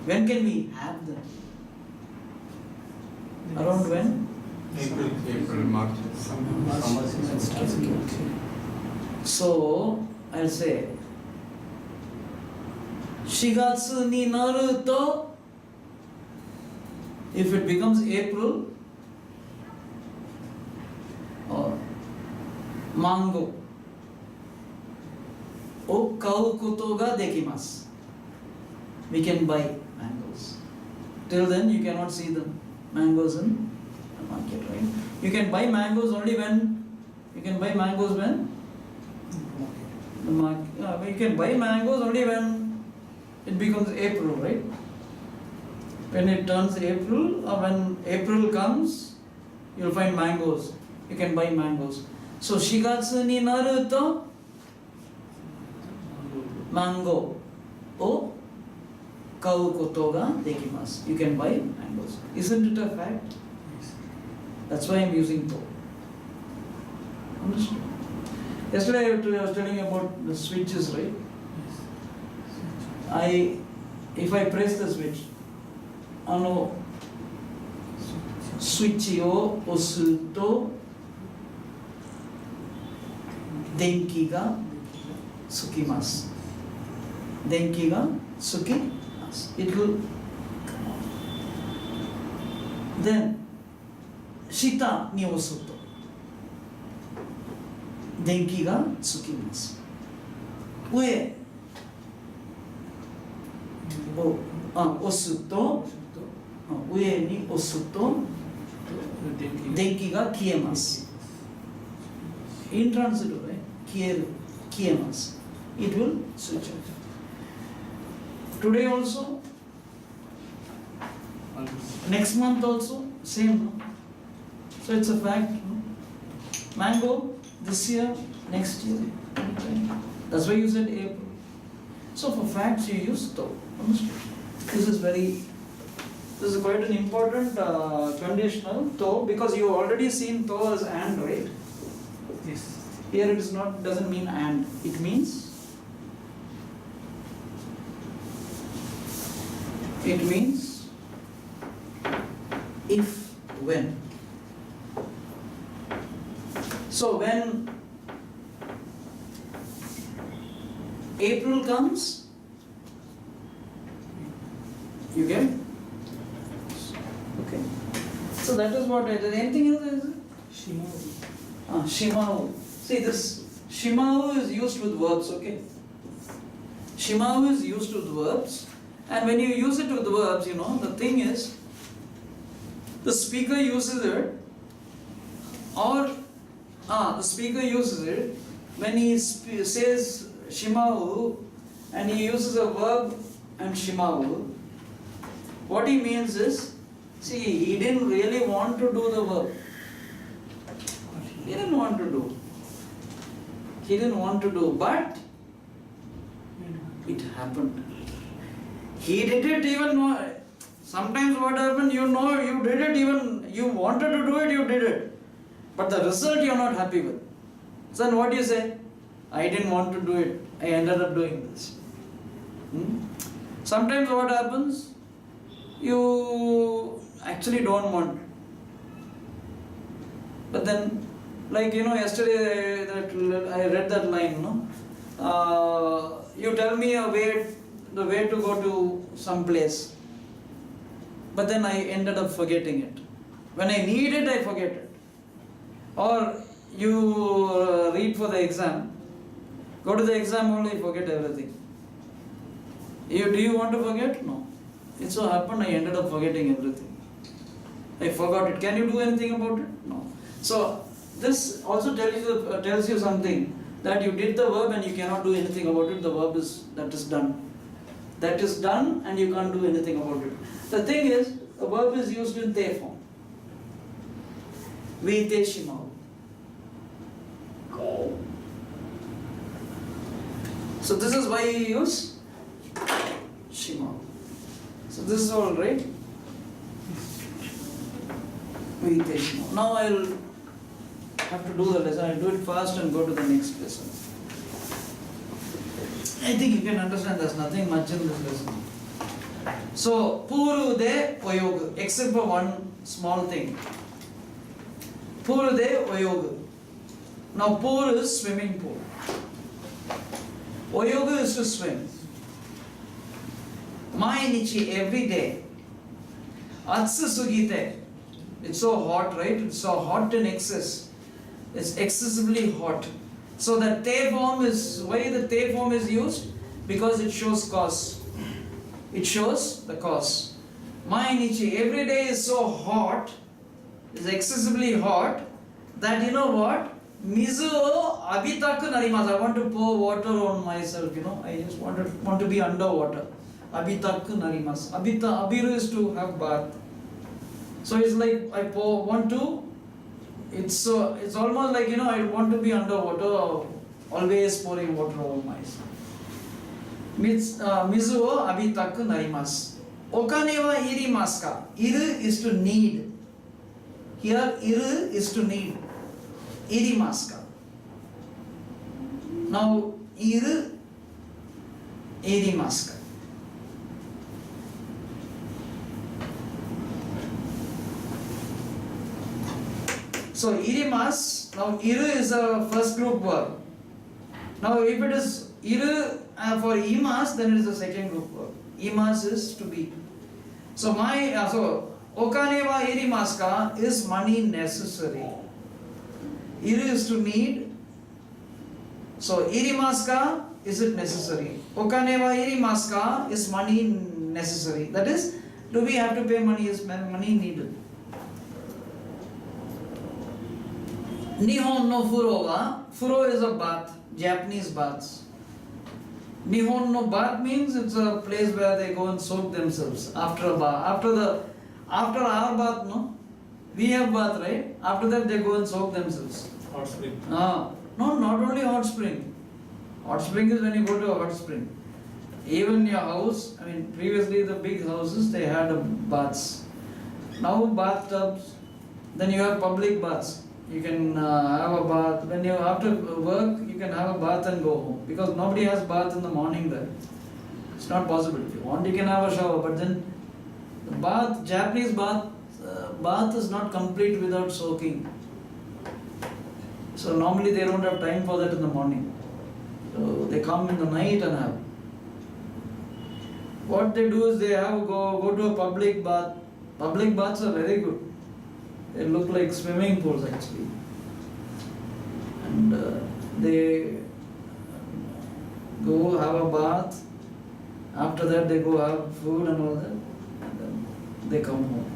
When can we have them? Around when? April, March. Summer season starts. So I'll say 4月になると if it becomes April or mango を買うことができます we can buy mangoes till then you cannot see the mangoes in the market, right? You can buy mangoes only when the market, you can buy mangoes only when it becomes April, right? When it turns April or when April comes, you'll find mangoes. You can buy mangoes. So 4月になると mango を買うことができます You can buy mangoes. Isn't it a fact? That's why I'm using to. Understood? Yesterday I was telling you about the switches, right? If I press the switch, スイッチを押すと電気がつきます。電気がつきます。It will come on. Then 下に押すと電気がつきます。上を押すと上に押すと電気が消えます。Intransitive, right? 消えます。It will switch off. Today also, next month also, same. No? So it's a fact. No? Mango this year, next year. That's why you said April. So for facts you use to. This is quite an important conditional to, because you already seen to as and, right? Yes. Here it is not, doesn't mean and, it means if, when. So when April comes, You get? Okay. So that is what I did. Anything else? Is it? Shimau. See this Shimau is used with verbs, okay? Shimau is used with verbs, and when you use it with verbs, the thing is, the speaker uses it, or the speaker uses it when he says Shimau, and he uses a verb and Shimau. What he means is, see, he didn't really want to do the verb. He didn't want to do. But it happened. He did it even more. Sometimes what happened, you did it even, you wanted to do it, you did it. But the result you're not happy with. So then what do you say? I didn't want to do it. I ended up doing this. Sometimes what happens, you actually don't want. But then, like yesterday I read that line, you tell me the way to go to some place, but then I ended up forgetting it. When I need it, I forget it. Or you read for the exam, go to the exam only, forget everything. Do you want to forget? No. It so happened I ended up forgetting everything. I forgot it. Can you do anything about it? No. So this also tells you something, that you did the verb and you cannot do anything about it. The verb that is done. That is done and you can't do anything about it. The thing is, the verb is used in te form. Vi te shimau. So this is why you use shimau. So this is all right. Vi te shimau. Now I'll have to do the lesson. I'll do it fast and go to the next lesson. I think you can understand there's nothing much in this lesson. So, Puru de Oyog, except for one small thing. Puru de Oyog. Now, pool is swimming pool. Oyog is to swim. Mainichi, every day. Atsu sugite. It's so hot, right? It's so hot in excess. It's excessively hot. So the te form is, why the te form is used? Because it shows cause. It shows the cause. Mainichi, every day is so hot, is excessively hot, that you know what? Mizu abitaku narimasu. I want to pour water on myself, I just want to be underwater. Abitaku narimasu. Abiru is to have bath. So it's like it's almost like I want to be underwater, always pouring water over myself. Mizu wo abitaku narimasu. Okane wa irimasu ka? Iru is to need. Here iru is to need. Irimasu ka? Now iru irimasu ka? So irimas, now iru is a first group verb. Now if it is iru for imas, then it is a second group verb. Imas is to be. So okane wa irimasu ka is money necessary. Iru is to need. So irimasu ka, is it necessary? Okane wa irimasu ka is money necessary. That is, do we have to pay money? Is money needed? Nihon no furo wa, furo is a bath, Japanese baths. Nihon no bath means it's a place where they go and soak themselves after a bath. After our bath, no? We have bath, right? After that they go and soak themselves. Hot spring. No, not only hot spring. Hot spring is when you go to a hot spring. Even your house, previously the big houses, they had baths. Now bathtubs, then you have public baths. You can have a bath. When you after work, you can have a bath and go home. Because nobody has bath in the morning there. It's not possible. If you want, you can have a shower. But then the bath, Japanese bath is not complete without soaking. So normally they don't have time for that in the morning. So they come in the night and have. What they do is they have go to a public bath. Public baths are very good. They look like swimming pools actually. And they go have a bath. After that they go have food and all that. And then they come home.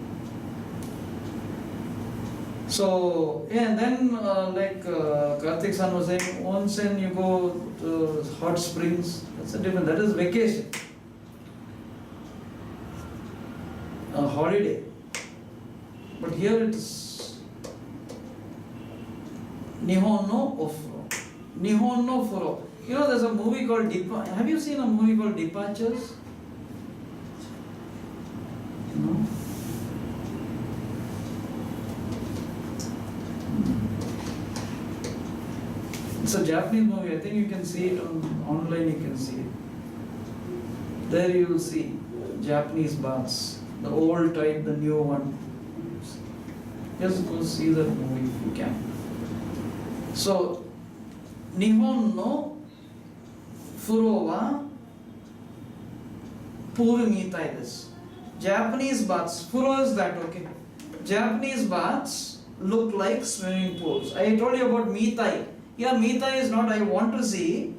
So, yeah, and then like Karthik san was saying, onsen you go to hot springs, that's a different, that is vacation. A holiday. But here it is Nihon no Ofuro. Nihon no Furo. You know, there's a movie called Have you seen a movie called Departures? No? It's a Japanese movie. I think you can see it online. You can see it. There you will see Japanese baths, the old type, the new one. Just go see that movie if you can. So, Nihon no furo wa puru mitai desu. Japanese baths, furo is that, okay? Japanese baths look like swimming pools. I told you about mitai. Here mitai is not I want to see.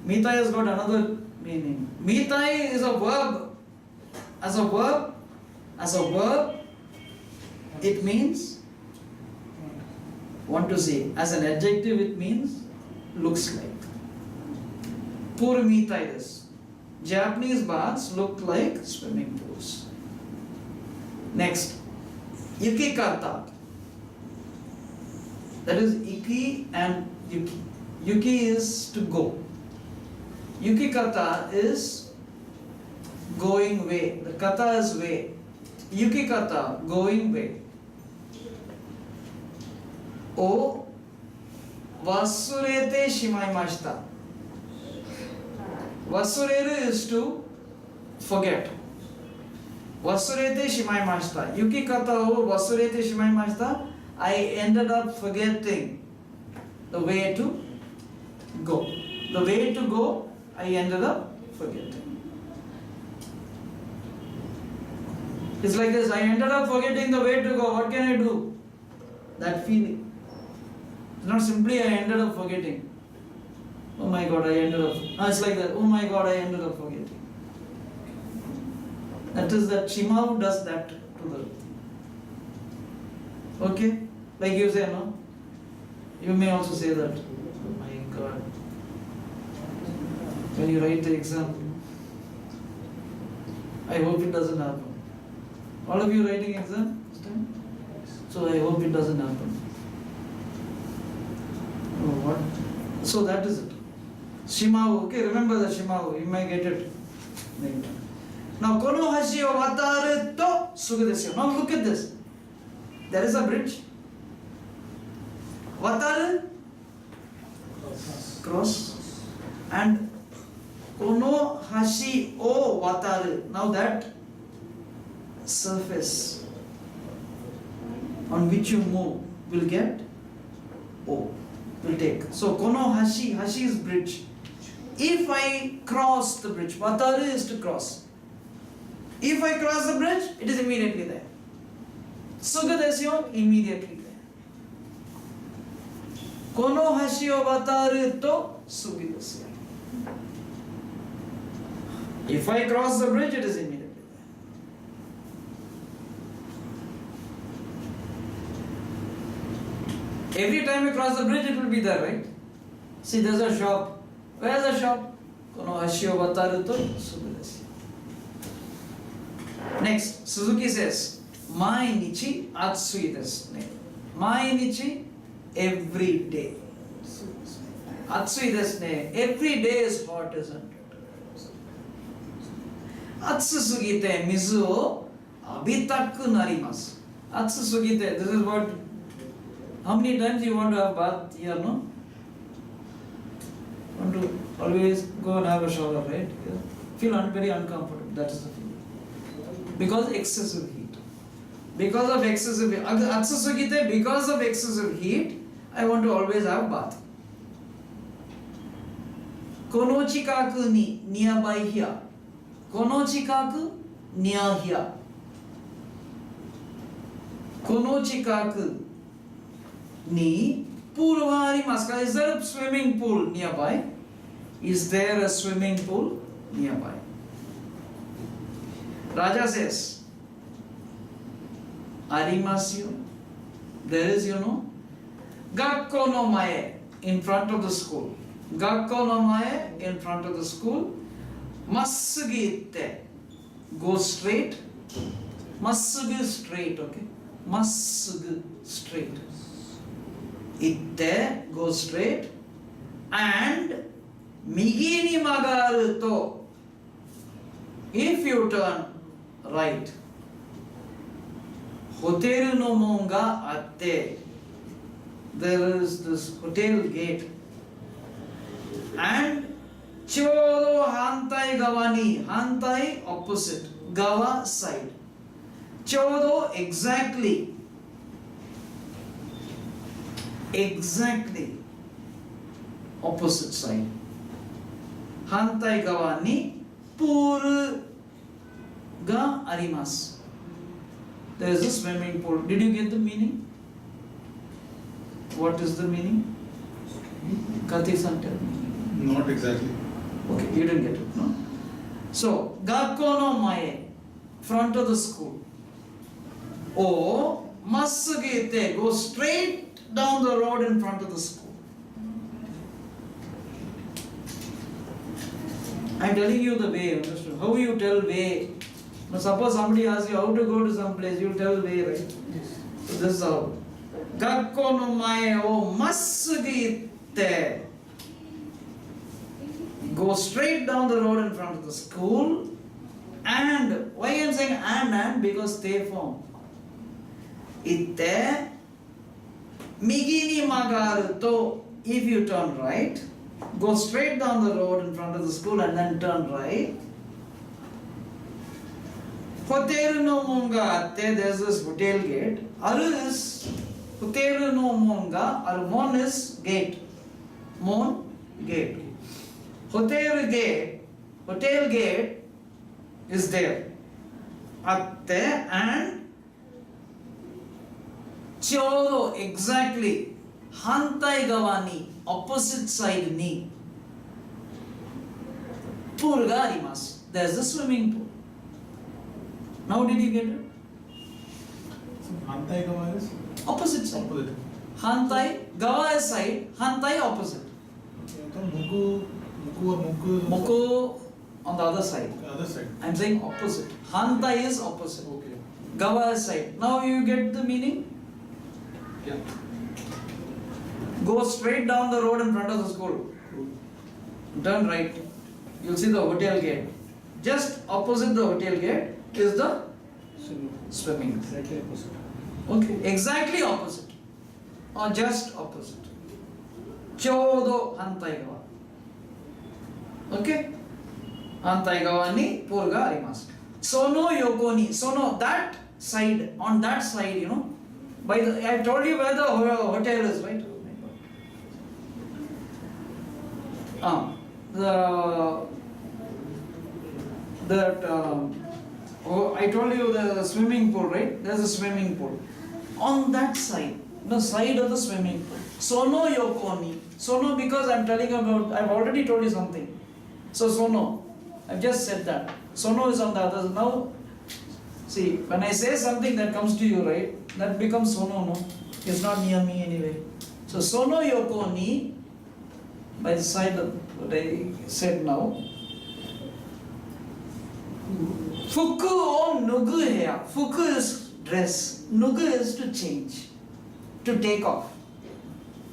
Mitai has got another meaning. Mitai is a verb. As a verb, it means want to see. As an adjective, it means looks like. Pur mitai desu. Japanese baths look like swimming pools. Next, yukikata. That is iki and yuki. Yuki is to go. Yukikata is going way. The kata is way. Yukikata, going way. O wasurete shimaimashita. Wasureru is to forget. Wasurete shimaimashita. Yukikata o wasurete shimaimashita. I ended up forgetting the way to go. The way to go, I ended up forgetting. It's like this, I ended up forgetting the way to go. What can I do? That feeling. It's not simply I ended up forgetting. Oh my God, I ended up. No, it's like that. Oh my God, I ended up forgetting. That is that Shimau does that to the. Okay? Like you say, no? You may also say that. Oh my God. When you write the exam, I hope it doesn't happen. All of you writing exam this time? So I hope it doesn't happen. Oh, what? So that is it. Shimau, okay, remember the Shimau, you may get it later. Now, kono hashi o wataru to sugu desu. Now look at this. There is a bridge. Wataru, cross. And kono hashi o wataru. Now that surface on which you move will get O, will take. So kono hashi, hashi is bridge. If I cross the bridge, wataru is to cross. If I cross the bridge, it is immediately there. Suga desu, immediately there. Kono hashi o wataru to sugi desu. If I cross the bridge, it is immediately there. Every time you cross the bridge, it will be there, right? See, there's a shop. Where's the shop? Kono hashi o wataru to sugi desu. Next, Suzuki says, Mainichi atsui desu. Mainichi, every day. Atsui desu ne. Every day is hot, isn't it? Atsu sugite mizu o abitaku narimasu. Atsu sugite, this is what. How many times you want to have bath here, no? Want to always go and have a shower, right? Feel very uncomfortable. That is the feeling. Because excessive heat. Because of excessive heat. Atsusugite, because of excessive heat, I want to always have bath. Kono chikaku ni, nearby here. kono chikaku near here. Kono chikaku ni pool wa arimasu ka? Is there a swimming pool nearby? Is there a swimming pool nearby? Raja says, arimasu. There is, Gakko no mae, in front of the school. Gakko no mae, in front of the school. Massugi itte, go straight. Massugu straight, okay? Massugu straight. Itte, go straight. And migi ni magaru to, if you turn right. Hotel no mon ga atte. There is this hotel gate. And chodo hantai gawani, hantai opposite, gawa side. Chodo exactly opposite side. Hantai gawani pool ga arimasu. There is a swimming pool. Did you get the meaning? What is the meaning? Kati-san, tell me. Not exactly. Okay, you didn't get it, no? So, Gakko no mae, front of the school. Oh, massugi itte, go straight down the road in front of the school. I am telling you the way, understood? How you tell way? Now suppose somebody asks you how to go to some place, you tell way, right? Yes. So this is how. Gakko no mae o massugi itte. Go straight down the road in front of the school. And why I am saying and because they form. Itte migi ni magaru to, if you turn right, go straight down the road in front of the school and then turn right. Hotel no monga atte, there's this hotel gate. Aru is hotel no monga, or mon is gate. Mon gate. Hotel gate is there. Atte and chodo exactly hantai gawani, opposite side ni pool ga arimasu. There's a swimming pool. Now did you get it? Hantai gawa is Opposite side. opposite. Hantai, gawa is side, hantai opposite. Muku or muku. Moko on the other side. The other side. I'm saying opposite. Hantai is opposite. Okay. Gawa is side. Now you get the meaning? Yeah. Go straight down the road in front of the school. Turn right. You'll see the hotel gate. Just opposite the hotel gate is the swimming pool. Exactly opposite. Okay, exactly opposite. Or just opposite. Chodo hantai gawa. Okay? Hantai gawa ni pool ga arimasu. Sono yoko ni. Sono, that side, on that side, by the, I told you where the hotel is, right? I told you the swimming pool, right? There's a swimming pool. On that side, the side of the swimming pool. Sono yoko ni. Sono because I'm telling about, I've already told you something. So sono, I've just said that. Sono is on the other. Now, see, when I say something that comes to you, right? That becomes sono, no? It's not near me anyway. So sono yoko ni, by the side of what I said now. Fuku o nugu heya. Fuku is dress. Nugu is to change, to take off.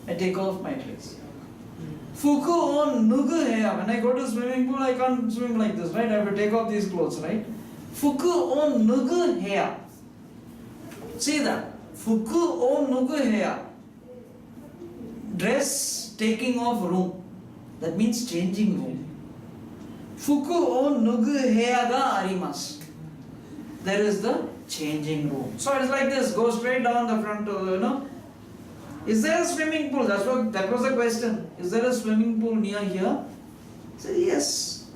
I take off my dress. Fuku o nugu heya. When I go to swimming pool, I can't swim like this, right? I have to take off these clothes, right? Fuku o nugu heya. See that? Fuku o nugu heya. Dress taking off room. That means changing room. Fuku o nugu heya ga arimasu. There is the changing room. So it's like this. Go straight down the front, Is there a swimming pool? That was the question. Is there a swimming pool near here? Say yes.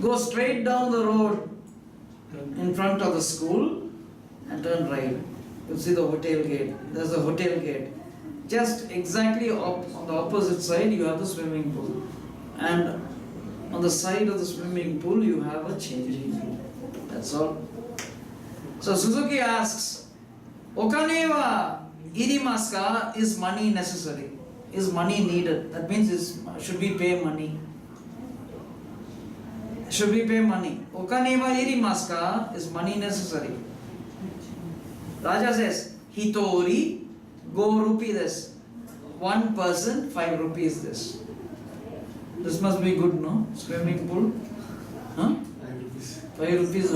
Go straight down the road in front of the school and turn right. You'll see the hotel gate. There's a hotel gate. Just exactly on the opposite side, you have the swimming pool. And on the side of the swimming pool, you have a changing room. That's all. So Suzuki asks, Okane wa irimasu ka? Is money necessary? Is money needed? That means should we pay money? Should we pay money? Okane wa irimasu ka? Is money necessary? Raja says, Hitori go rupee this. One person, 5 rupees this. This must be good, no? Swimming pool. Huh? 5 rupees. 5 rupees.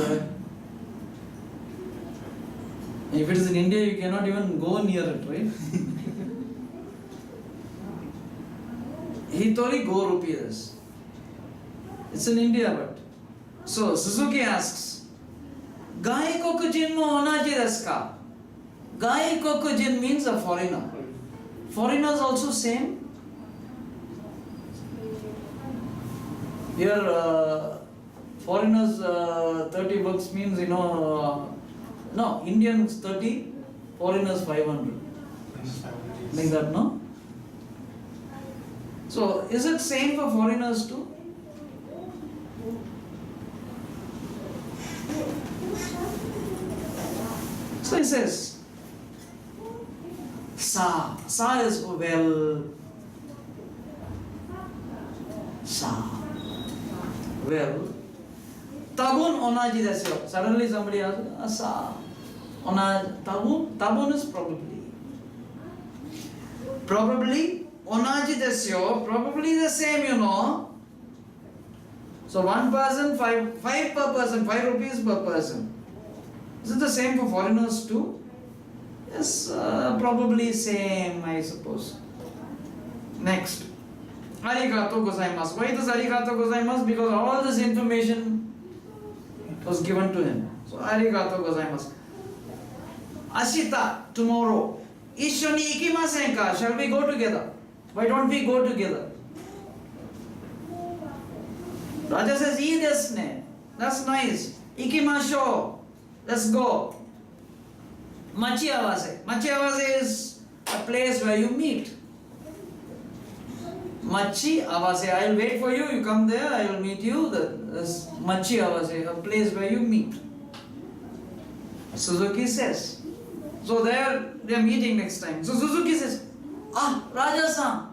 If it is in India, you cannot even go near it, right? Hitori go rupee this. It's in India, but. So Suzuki asks, Gaikokujin mo onaji desu ka? Gaikokujin means a foreigner. Foreigners also same? Here, foreigners 30 bucks means, no, Indians 30, foreigners 500. Like that, no? So, is it same for foreigners too? So he says, Sa is well. Sa. Well. Tabun onaji desu. Suddenly somebody asks, Sa. Tabun is probably. Probably onaji desu. Probably the same, So one person, 5 per person, 5 rupees per person. Is it the same for foreigners too? Yes, probably same, I suppose. Next. Arigato gozaimasu. Why does arigato gozaimasu? Because all this information was given to him. So arigato gozaimasu. Ashita, tomorrow. Ishoni ikimasen ka? Shall we go together? Why don't we go together? Raja says, "Ii desu ne. That's nice. Ikimasho. Let's go." Machi awase. Machi awase is a place where you meet. Machi awase. I'll wait for you. You come there. I will meet you. That's Machi awase, a place where you meet. Suzuki says. So there they are meeting next time. So Suzuki says, Raja-san.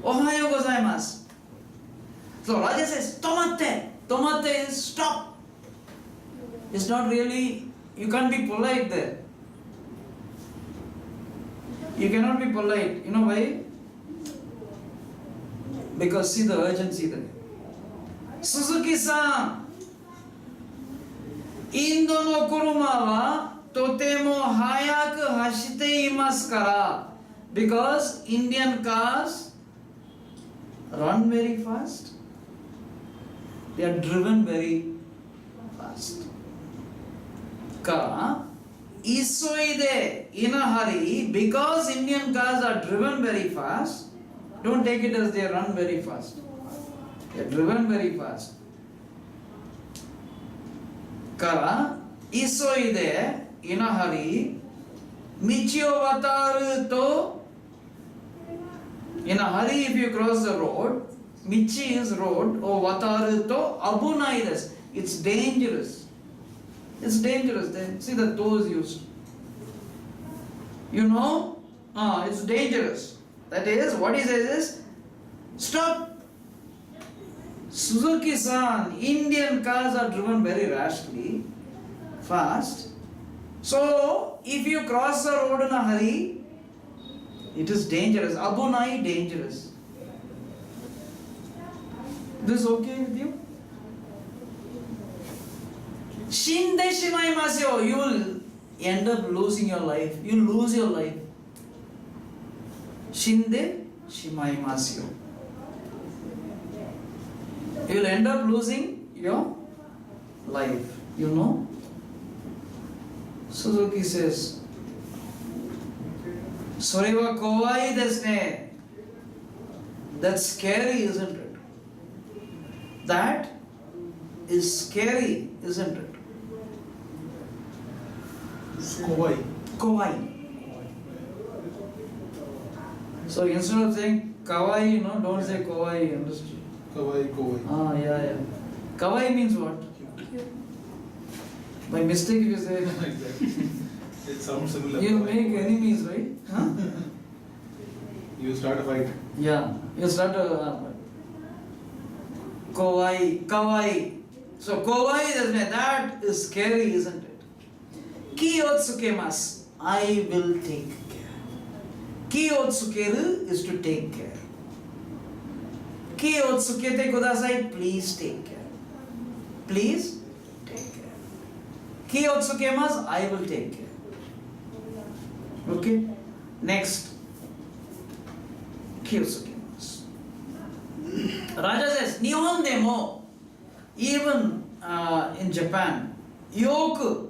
Ohayo gozaimasu. So Raja says, Tomate. Tomate is stop. It's not really, you can't be polite there. You cannot be polite. You know why? Because see the urgency there. Suzuki-san, Indo no kuruma wa totemo hayaku hashite imasu kara. Because Indian cars run very fast. They are driven very fast. Ka isoide, in a hurry, because Indian cars are driven very fast. Don't take it as they run very fast. They are driven very fast. Kara isoide, in a hurry, michio wataru to. In a hurry, if you cross the road, michi is road, or wataru to abunai desu. It's dangerous. It's dangerous. Then see the toes used. It's dangerous. That is, what he says is, stop. Suzuki-san, Indian cars are driven very rashly, fast. So, if you cross the road in a hurry, it is dangerous. Abunai, dangerous. This okay with you? Shinde shimaimasu yo. You will end up losing your life. You lose your life. Shinde shimaimasu yo. You will end up losing your life. Suzuki says, "Sore wa kowai desu ne." That's scary, isn't it? That is scary, isn't it? Kowai. Kawaii. So instead of saying kawaii, don't say kawaii, understand? Kowai. Ah, yeah. Kawaii means what? By mistake if you say, Exactly. It sounds similar. you make enemies, right? Huh? You start a fight. Yeah, you start a kawaii. So kawaii, that is scary, isn't it? Kiyotsukemas, I will take care. Kiyotsukeru is to take care. Kiyotsukete kudasai, please take care. Please take care. Kiyotsukemas, I will take care. Okay? Next. Kiyotsukemas. Raja says, Nihon demo, even in Japan, yoku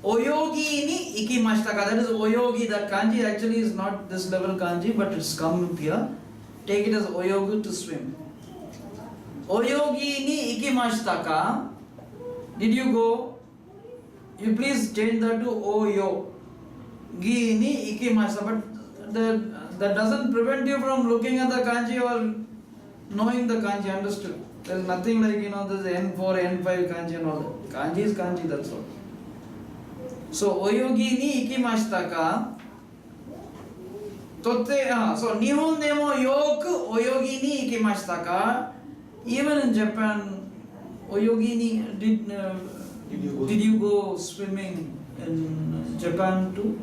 oyogi ni ikimashita ka. That is oyogi. That kanji actually is not this level kanji, but it's come here. Take it as oyogu, to swim. Oyogi ni ikimashita ka. Did you go? You please change that to oyo. Gi ni ikimashita. But that doesn't prevent you from looking at the kanji or knowing the kanji. Understood? There is nothing like, there's N4, N5 kanji and all that. Kanji is kanji, that's all. So, oyogi ni ikimashita ka. So, Nihon demo yoku oyogi ni ikimashita ka. Even in Japan, oyogi ni, did you go swimming in Japan too?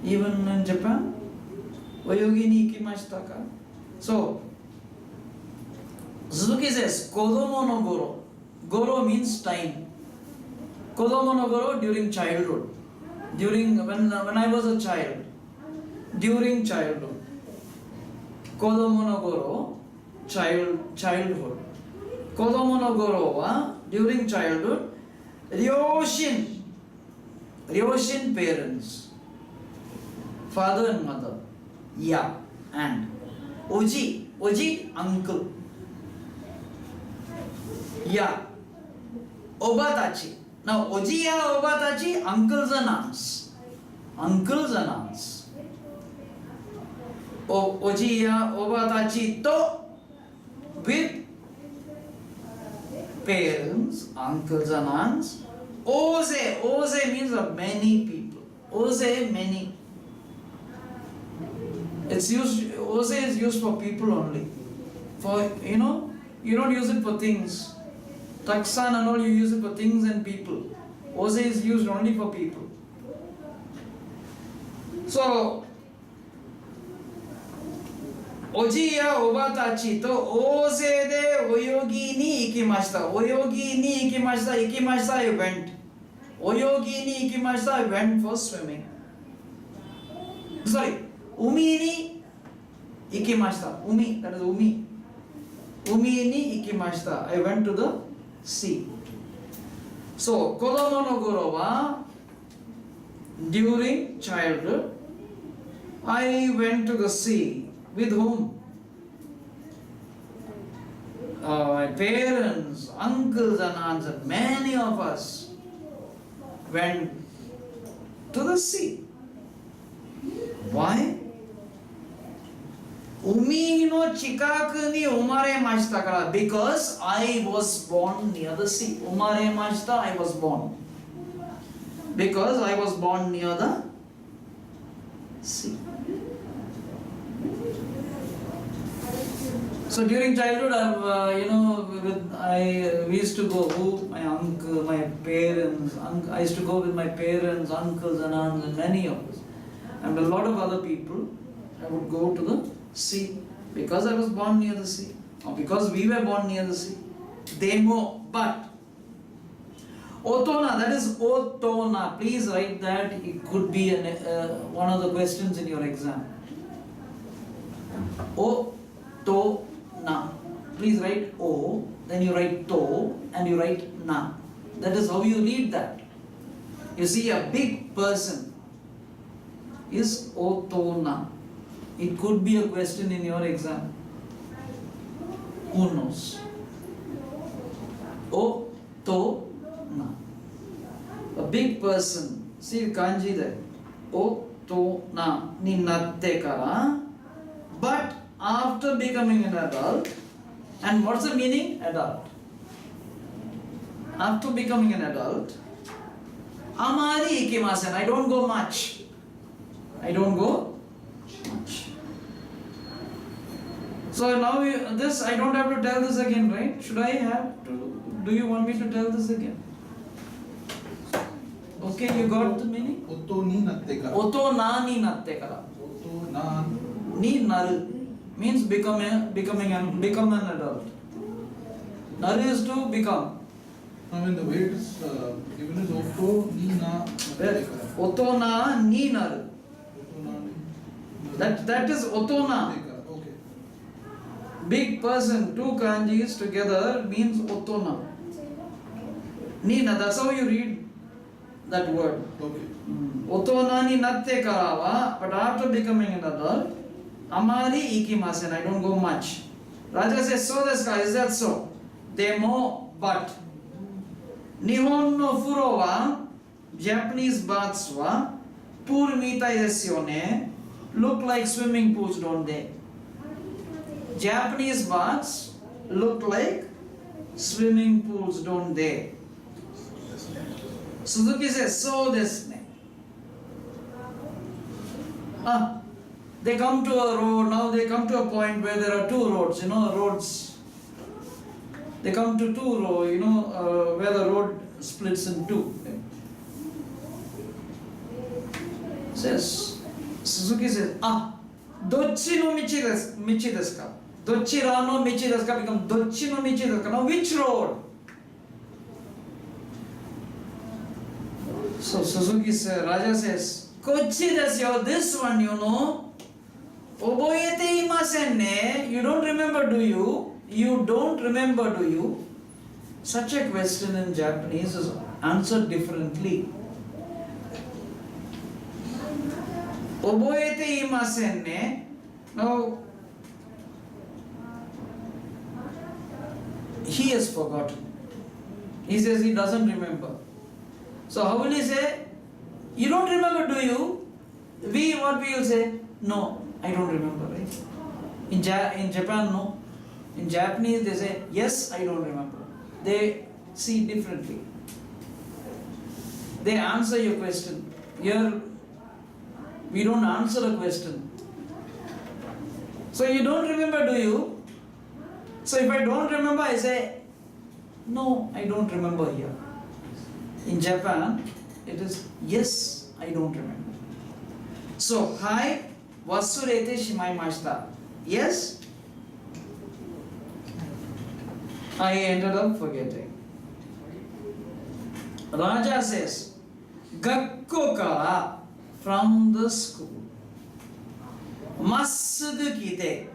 Even in Japan? Oyogi ni ikimashita ka. So, Suzuki says, Kodomo no goro. Goro means time. Kodomo no goro, during childhood. When I was a child. During childhood. Kodomo no goro, childhood. Kodomo no goro wa, during childhood. Ryoshin, parents. Father and mother. Yeah, and. Oji, uncle. Yeah. Obatachi. Now, oji ya obatachi, uncles and aunts. Oji ya obatachi to, with parents, uncles and aunts. Oze means of many people. Oze, many. Oze is used for people only. For, you don't use it for things. Taksan and all, you use it for things and people. Oze is used only for people. So, oji ya obatachi to oze de oyogi ni ikimashita. Oyogi ni ikimashita, I went. Oyogi ni ikimashita, I went for swimming. Sorry, umi ni ikimashita. Umi, that is umi. Umi ni ikimashita, I went to the sea. So, kodomo no goro wa, during childhood, I went to the sea. With whom? My parents, uncles and aunts, and many of us went to the sea. Why? Umi no chikaku ni umaremashita kara, because I was born near the sea. Umaremashita, I was born. Because I was born near the sea. So during childhood, we used to go, my uncle, my parents, I used to go with my parents, uncles and aunts, and many of us. And a lot of other people, I would go to the sea because I was born near the sea, or because we were born near the sea. Demo, but Otona, that is Otona. Please write that. It could be one of the questions in your exam. Otona. Please write O, then you write To, and you write Na. That is how you read that. You see, a big person is Otona. It could be a question in your exam. Who knows? O to na. A big person. See the kanji there. O to na ni natte kara. But after becoming an adult, and what's the meaning? Adult. After becoming an adult, amari ikimasen. I don't go much. I don't go much. So now this I don't have to tell this again, right? Should I have to? Do you want me to tell this again? Okay, you got the meaning? Otto ni natte kara. Oto na ni natte kara. Otto na. Ni naru means become an adult. Naru is to become. Now when the way it is given is Otto ni na natte kara. Oto na ni naru. Otto na ni. That is oto na. Okay. Big person, two kanjis together means otona. Nina, that's how you read that word. Okay. Otona ni natte karawa, but after becoming an adult, amari ikimasen, I don't go much. Raja says, so desu ka, is that so? Demo, but. Nihon no furo wa, Japanese baths wa, pool mitai desu yo ne, look like swimming pools, don't they? Japanese baths look like swimming pools, don't they? Suzuki says, so desu ne. They come to a road, now they come to a point where there are two roads, roads. They come to two roads, where the road splits in two. Says, Suzuki says, dochi no michi desu ka? Dochi ra no michi desu ka become dochi no michi desu ka? Now which road? So Suzuki says, Raja says, kochi desu yo, this one, Oboyete imasen ne? You don't remember, do you? You don't remember, do you? Such a question in Japanese is answered differently. Oboyete imasen ne? Now, he has forgotten. He says he doesn't remember. So how will he say? You don't remember, do you? What we will say? No, I don't remember, right? In Japan, no. In Japanese, they say, yes, I don't remember. They see differently. They answer your question. Here, we don't answer a question. So you don't remember, do you? So if I don't remember, I say, no, I don't remember here. In Japan, it is, yes, I don't remember. So, hai, wasurete shimaimashita. Yes, I ended up forgetting. Raja says, Gakko kara, from the school. Massugu kite.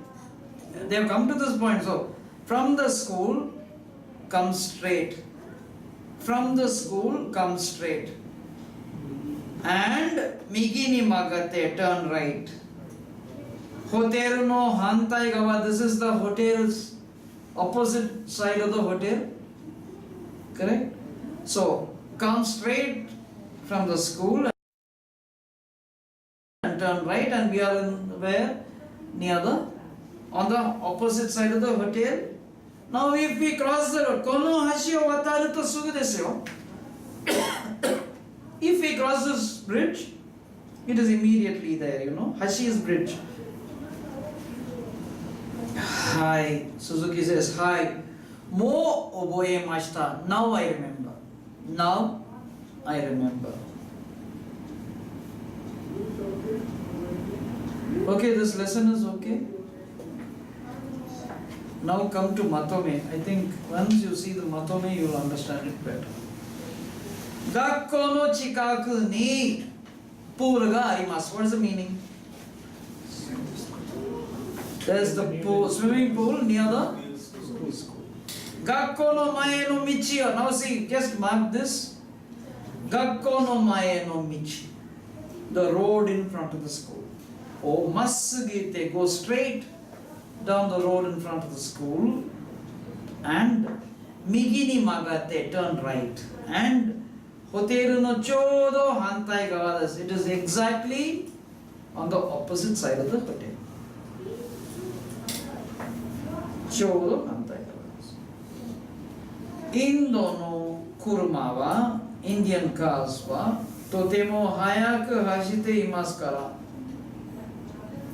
They have come to this point. So, from the school, come straight. From the school, come straight. And migi ni magate, turn right. Hotel no hantai gawa, this is the hotel's opposite side of the hotel. Correct? So, come straight from the school and turn right, and we are in where? Near on the opposite side of the hotel. Now if we cross the road, kono hashi o wataru to sugu desu yo. If we cross this bridge, it is immediately there, Hashi is bridge. Hi, Suzuki says, hi. Mo oboe mashita. Now I remember. Now I remember. Okay, this lesson is okay. Now come to Matome. I think once you see the Matome, you will understand it better. Gakko no chikaku ni pool ga arimasu. What is the meaning? There is the pool, swimming pool near the school. Gakko no mae no michi. Now see, just mark this. Gakko no mae no michi. The road in front of the school. Oh, massugite, go straight down the road in front of the school. And Migi ni magate, turn right. And hoteru no chodo hantai gawa desu. It is exactly on the opposite side of the hotel. Chodo hantai gawa desu. Indo no kuruma wa, Indian cars wa, totemo hayaku hashite imasu kara.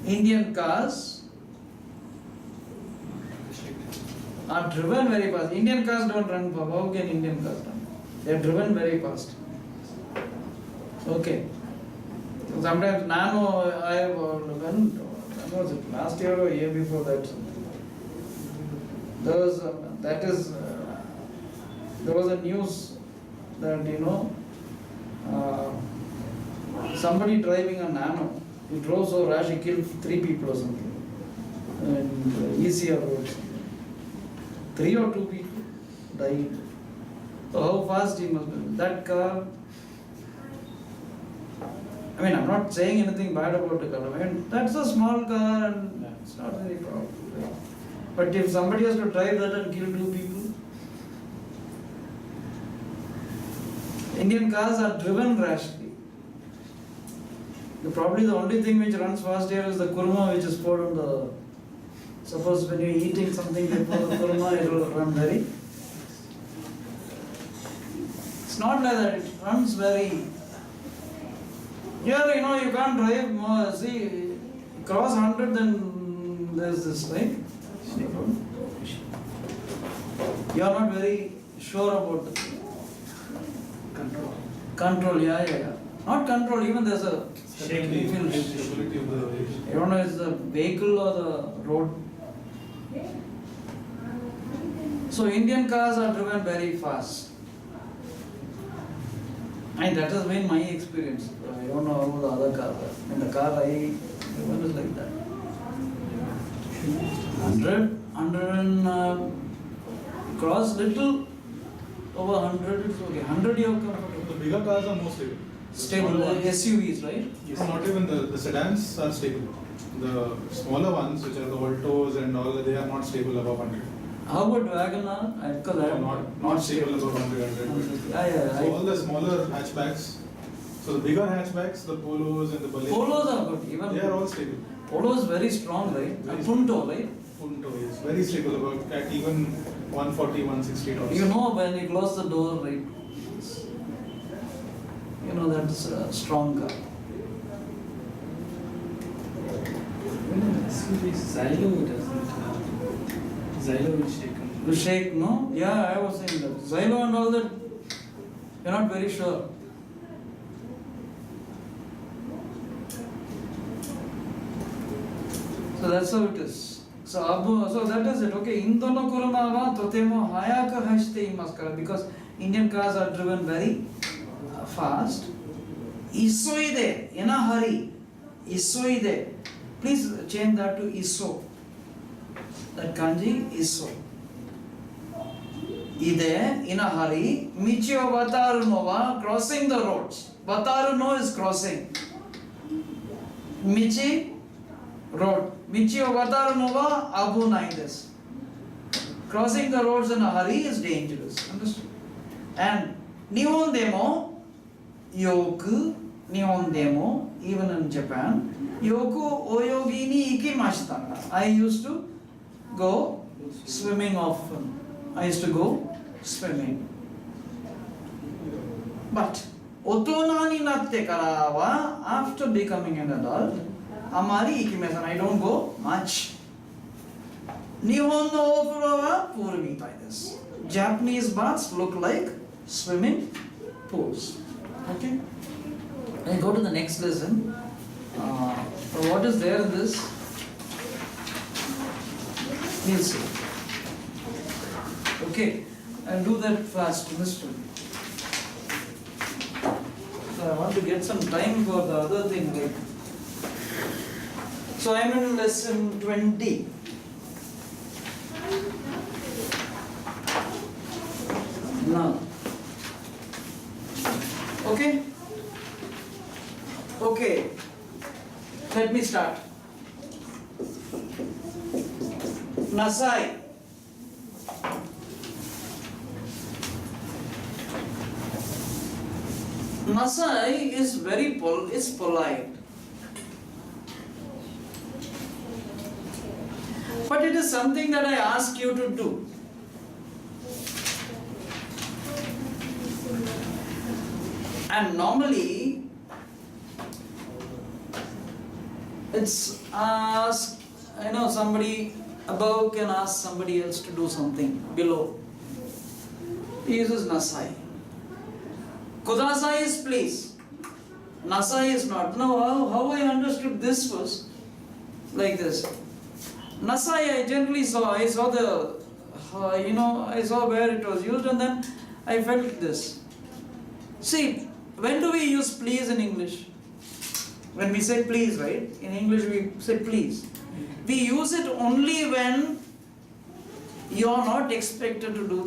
Indian cars are driven very fast. Indian cars don't run fast. How can Indian cars run? They are driven very fast. Okay. Sometimes nano, when was it? Last year or year before that? There was there was a news that somebody driving a nano. He drove so rash he killed 3 people or something. And ECR roads. 3 or 2 people died. So how fast he must be? That car. I mean, I'm not saying anything bad about the car. I mean, that's a small car and it's not very powerful. Right? But if somebody has to drive that and kill 2 people, Indian cars are driven rashly. Probably the only thing which runs fast here is the kurma which is poured on the. Suppose when you're eating something before the kurma, it will run very. It's not like that, it runs very. Here, you can't drive more. See, cross 100, then there's this, right? You are not very sure about the control. Control, yeah. Not control, even there's a. Stability of the vehicle. I don't know, it's the vehicle or the road. So Indian cars are driven very fast. And that has been my experience. I don't know how the other cars are. In the car I driven is like that. 100 and cross little over 100 it's okay. 100 you have comfortable. The bigger cars are more stable. Stable, the SUVs, right? Yes. Not even the sedans are stable. The smaller ones, which are the Altos and all, they are not stable above 100. How about Wagoner? Because I am Not stable above 100. Yeah. So all the smaller hatchbacks, so the bigger hatchbacks, the Polos and the Balenos, Polos are good. Even they are all stable. Polo is very strong, right? Very Punto, right? Punto is very stable about at even 140, 160 dollars. You know when you close the door, right? That's a strong car. Xylo doesn't. Xylo will shake. You shake, no? Yeah, I was saying that. Xylo and all that, you're not very sure. So that's how it is. So that is it. Okay, Indo no kuruma wa totemo hayaku hashite imasu kara, because Indian cars are driven very fast. Isoide, in a hurry. Isoide. Please change that to iso. That kanji, iso. Ide, in a hurry. Michio wataru no wa, crossing the roads. Wataru no is crossing. Michi, road. Michio wataru no wa, abunai desu. Crossing the roads in a hurry is dangerous. Understood? And Nihon demo, yoku, Nihon demo, even in Japan, yoku oyogi ni ikimashita. I used to go swimming often. I used to go swimming. But otona ni natte kara wa, after becoming an adult, amari ikimasen. I don't go much. Nihon no ofuro wa pool mitai desu. Japanese baths look like swimming pools. Okay? I go to the next lesson. What is there in this? We'll see. Okay, I'll do that fast. Listen. So I want to get some time for the other thing. Like, so I'm in lesson 20. Now. Okay? Okay. Let me start. Nasai. Nasai is very polite. But it is something that I ask you to do. And normally, it's ask, somebody above can ask somebody else to do something below. He uses nasai. Kudasai is please. Nasai is not. Now, how I understood this was like this. Nasai I generally saw. I saw the, I saw where it was used, and then I felt this. See, when do we use please in English? When we say please, right? In English we say please. We use it only when you are not expected to do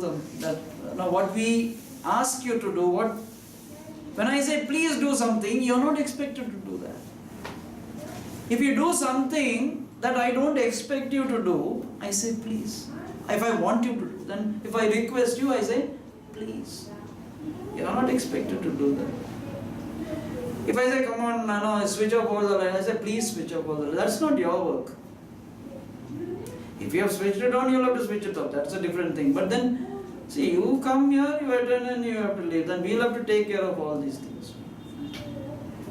what we ask you to do. When I say please do something, you are not expected to do that. If you do something that I don't expect you to do, I say please. If I want you to do, then if I request you, I say please. You are not expected to do that. If I say, come on, switch off all the lights, I say, please switch off all the lights. That's not your work. If you have switched it on, you'll have to switch it off. That's a different thing. But then, see, you come here, you attend and you have to leave. Then we'll have to take care of all these things.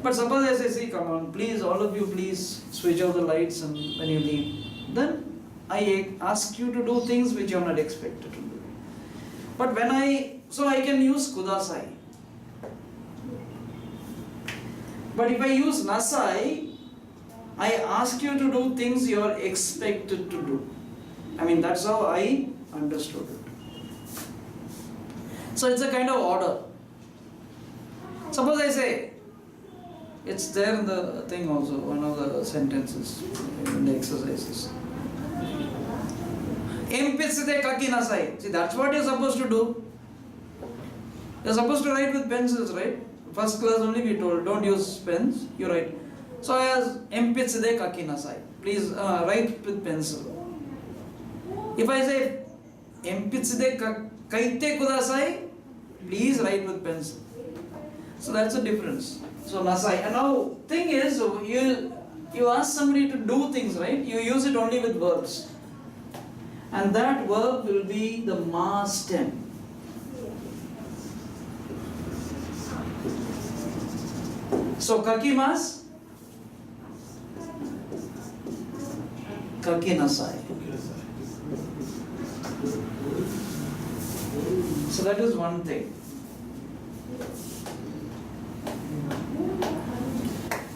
But suppose I say, see, come on, please, all of you, please switch off the lights and when you leave. Then I ask you to do things which you are not expected to do. But so I can use kudasai. But if I use nasai, I ask you to do things you are expected to do. That's how I understood it. So it's a kind of order. Suppose I say, it's there in the thing also, one of the sentences in the exercises. Empitside kaki nasai. See, that's what you're supposed to do. You're supposed to write with pencils, right? First class only we told, don't use pens, you write. So I ask, empitside kaki nasai. Please write with pencil. If I say, empitside kaite kudasai, please write with pencil. So that's the difference. So nasai. And now, thing is, you ask somebody to do things, right? You use it only with verbs. And that verb will be the ma stem. So kakimas, kakinasai. So that is one thing.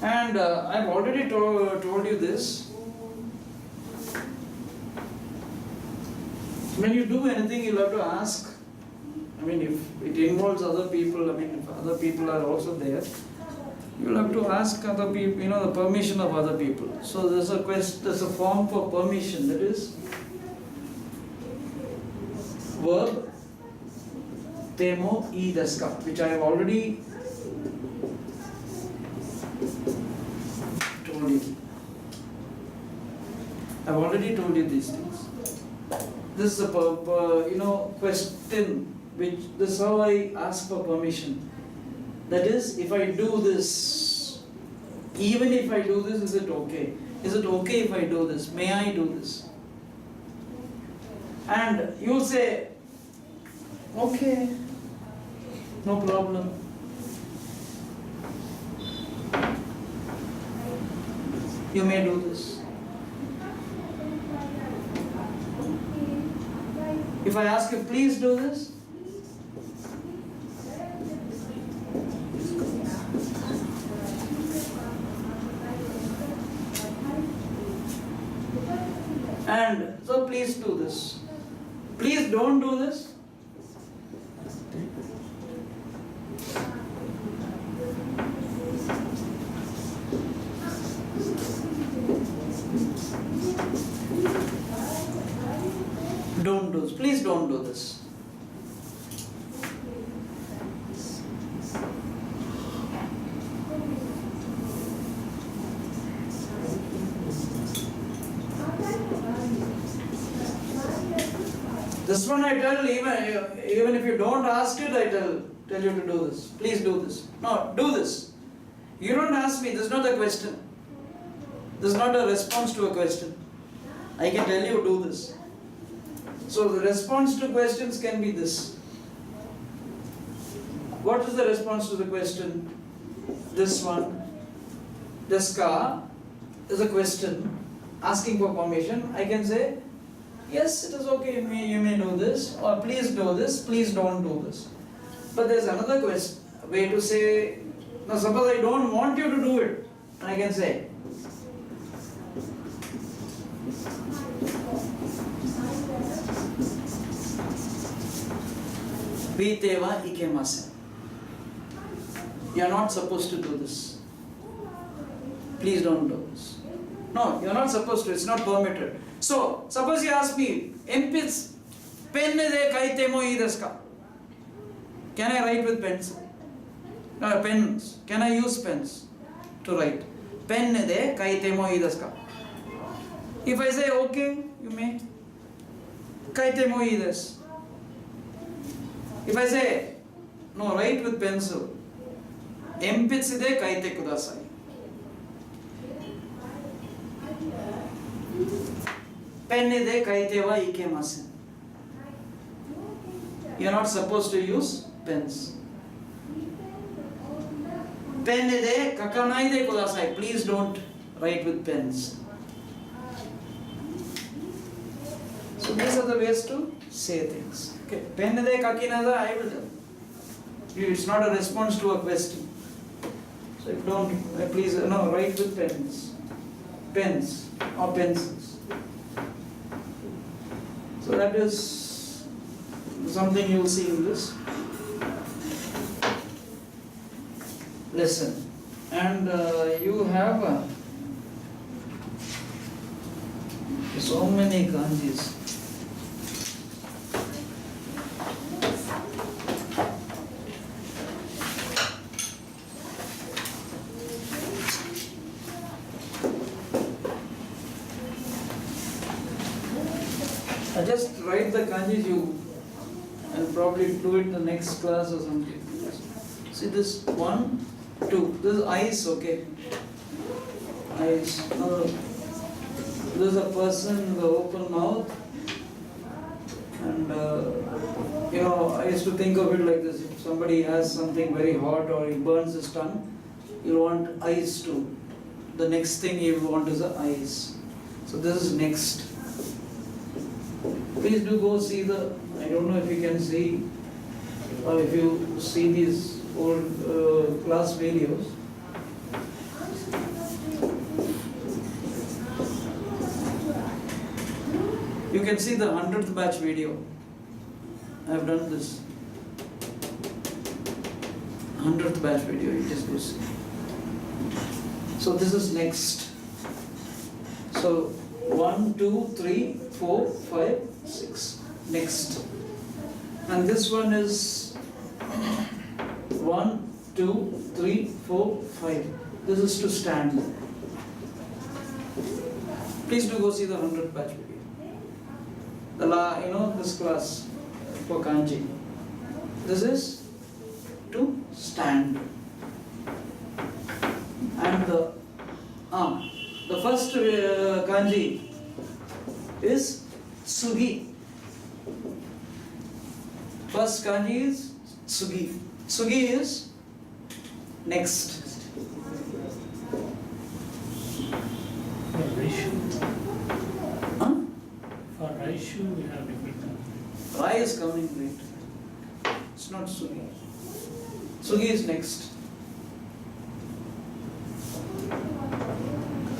And I've already told you this. When you do anything, you'll have to ask. If it involves other people, if other people are also there, you'll have to ask other people, the permission of other people. So there's a form for permission, that is verb temo I desu ka, which I have already told you. I've already told you these things. This is a question this is how I ask for permission. That is, if I do this, even if I do this, is it okay? Is it okay if I do this? May I do this? And you'll say, okay, no problem. You may do this. If I ask you, please do this, and so please do this. Please don't do this. Don't do this. Please don't do this. This one I tell, even if you don't ask it, I tell. tell you to do this. Please do this. No, do this. You don't ask me, this is not a question. This is not a response to a question. I can tell you do this. So the response to questions can be this. What is the response to the question? This one. Deska is a question asking for permission. I can say, yes, it is okay, you may do this, or please do this, please don't do this. But there's another way to say, now suppose I don't want you to do it, and I can say, Biteva ikemasen. You are not supposed to do this. Please don't do this. No, you are not supposed to, it's not permitted. So, suppose you ask me, Empits, pen de kaitemo ii desu ka? Can I write with pencil? No, pens. Can I use pens to write? Pen de kaitemo ii desu ka? If I say okay, you may. Kaitemo ii desu. If I say no, write with pencil. Empits de kaite kudasai. Pen de kaite wa ikemasen. You are not supposed to use pens. Pen de kakanai de kudasai. Please don't write with pens. So these are the ways to say things. Okay. Pen de kakinada, I will tell. It's not a response to a question. So don't, please, no, write with pens. Pens or pencils. So that is something you will see in this lesson. And you have so many kanjis. Just write the kanjis you and probably do it in the next class or something. See this 1, 2. This is eyes, okay? Eyes. This is a person with an open mouth, and I used to think of it like this: if somebody has something very hot or he burns his tongue, you want eyes too. The next thing you want is the eyes. So this is next. Please do go see I don't know if you can see, or if you see these old class videos. You can see the 100th batch video. I have done this. 100th batch video, you just go see. So this is next. So 1, 2, 3, 4, 5, 6. Next. And this one is 1, 2, 3, 4, 5. This is to stand. Please do go see the 100th batch video. This class for kanji. This is to stand. And the first kanji is sugi. First kanji is sugi. Sugi is next. For Raishu, Huh? for Raishu we have different. Rai is coming later. It's not sugi. Sugi is next.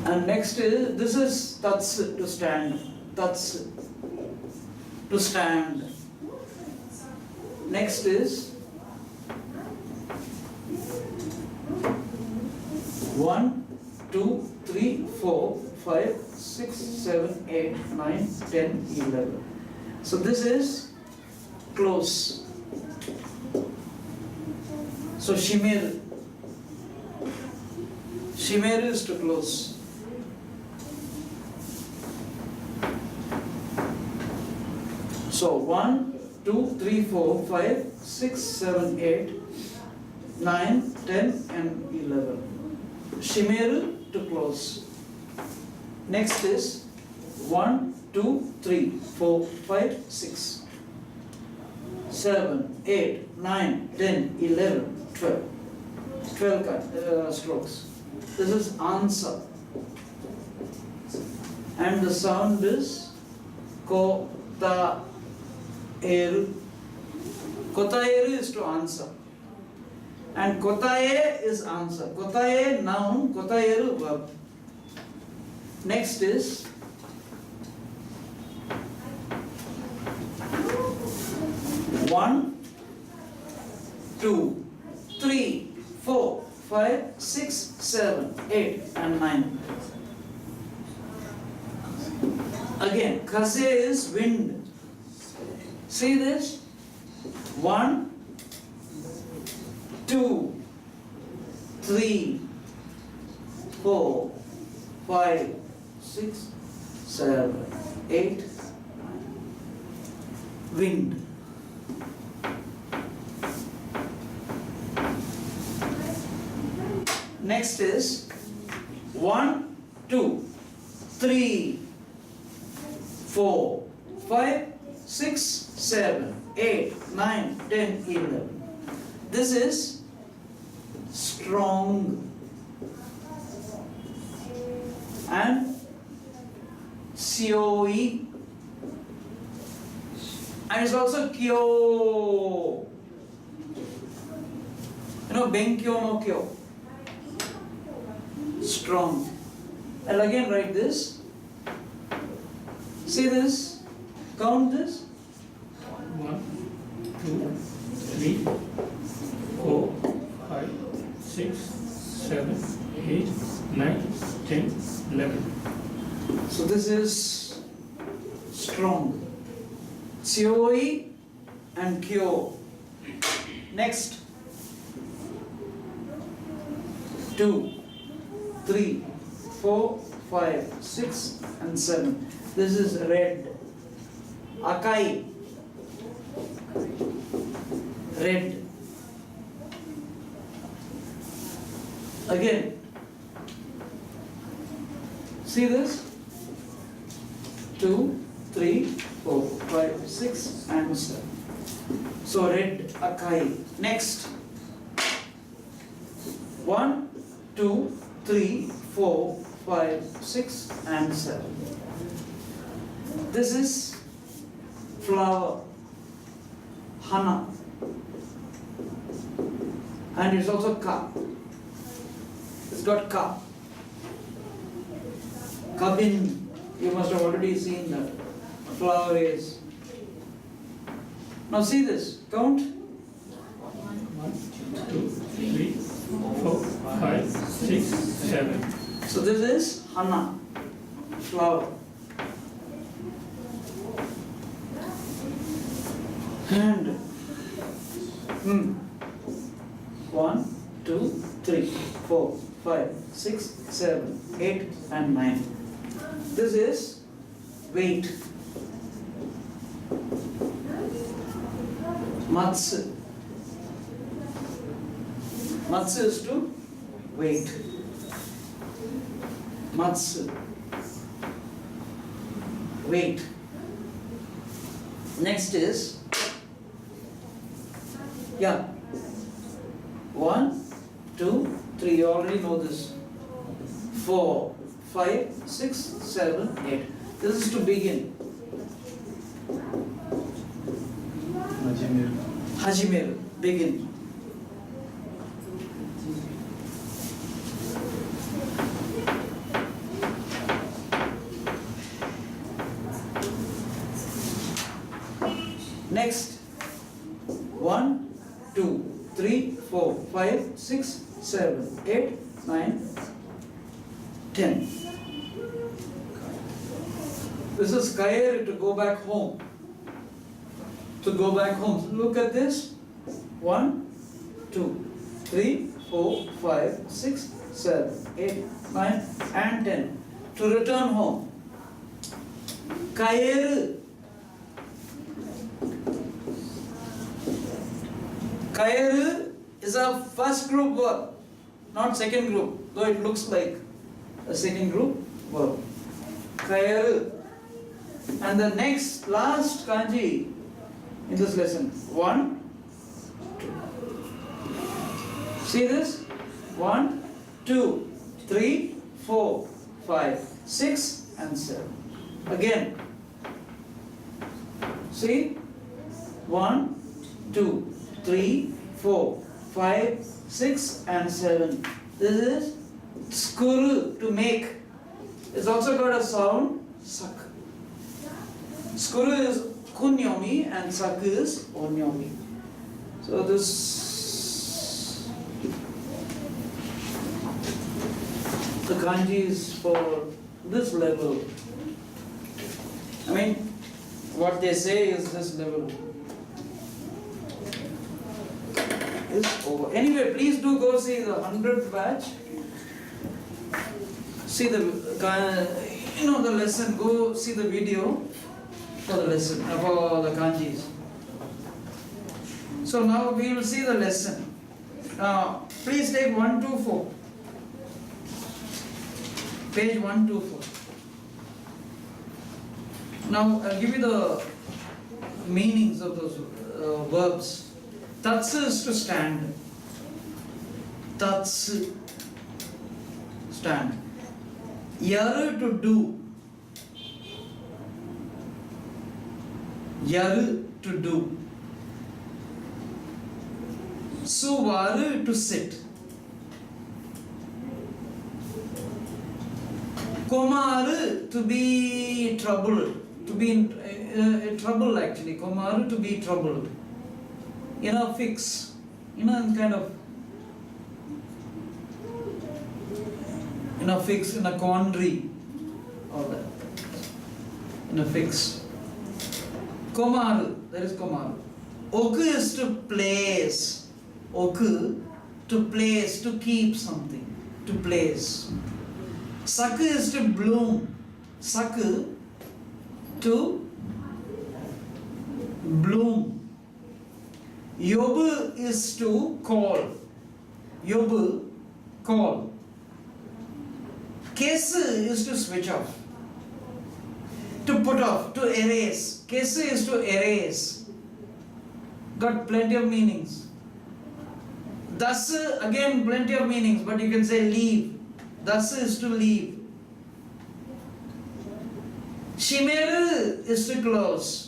And next is, this is tatsu, to stand. Tatsu, to stand. Next is 1, 2, 3, 4, 5, 6, 7, 8, 9, 10, 11. So this is close. So shimeru. Shimeru is to close. So 1, 2, 3, 4, 5, 6, 7, 8, 9, 10 and 11. Shimeru to close. Next is 1, 2, 3, 4, 5, 6, 7, 8, 9, 10, 11, 12. 12 strokes. This is answer. And the sound is kota eru. Kota eru is to answer. And kotae is answer. Kotae noun, kota eru verb. Next is one, 2, 3, 4, 5, 6, 7, 8 and 9. Again, kase is wind. See this? 1, 2, 3, 4, 5, 6, 7, 8, 9. Wind. Next is 1, 2, 3, 4, 5, 6, 7, 8, 9, 10, 11. This is strong and COE, and it's also kyo. You know, benkyo no kyo. Strong. I'll again write this. See this? Count this. 1, 2, 3, 4, 5, 6, 7, 8, 9, 10, 11. So this is strong. COE and Kyo. Next. 2, 3, 4, 5, 6 and 7. This is red. Akai. Red. Again. See this? 2, 3, 4, 5, 6 and 7. So red, Akai. Next. 1, 2, 3, 4, 5, 6 and 7. This is flower, hana, and it's also ka. It's got ka. Kabin, you must have already seen that. Flower is. Now see this, count. 1, 2, 3, 4, 5, 6, 7. So this is hana, flower. And 1, 2, 3, 4, 5, 6, 7, 8 and 9. This is weight. Matsu. Matsu is to weight. Matsu. Weight. Next is 1, 2, 3. You already know this. 4, 5, 6, 7, 8. This is to begin. Hajimeru. Begin. Next, 1, 2, 3, 4, 5, 6, 7, 8, 9, 10. This is kair to go back home. To go back home. Look at this. 1, 2, 3, 4, 5, 6, 7, 8, 9 and 10. To return home. Kair. Kayaru is a first group verb, not second group, though it looks like a second group verb. Kayaru. And the next, last kanji in this lesson. 1, 2. See this? 1, 2, 3, 4, 5, 6 and 7. Again. See? 1, 2, 3, 4, 5, 6 and 7. This is skuru, to make. It's also got a sound, sak. Skuru is kunyomi and sak is onyomi. So this, the kanji is for this level. I mean, what they say is this level is over. Anyway, please do go see the 100th batch. See the, the lesson. Go see the video for the lesson, for the kanjis. So now we will see the lesson. Please take 124. Page 124. Now I'll give you the meanings of those verbs. Tatsu is to stand. Tatsu, stand. Yaru, to do. Yaru, to do. Suvaru, to sit. Komaru, to be troubled. To be in trouble actually. Komaru, to be troubled. In a fix. Kind of. In a fix, in a quandary. All that. In a fix. Komaru, there is Komaru. Oku is to place. Oku, to place, to keep something. To place. Saku is to bloom. Saku, to bloom. Yobu is to call. Yobu, call. Kesu is to switch off. To put off, to erase. Kesu is to erase. Got plenty of meanings. Dasu, again plenty of meanings, but you can say leave. Dasu is to leave. Shimeru is to close.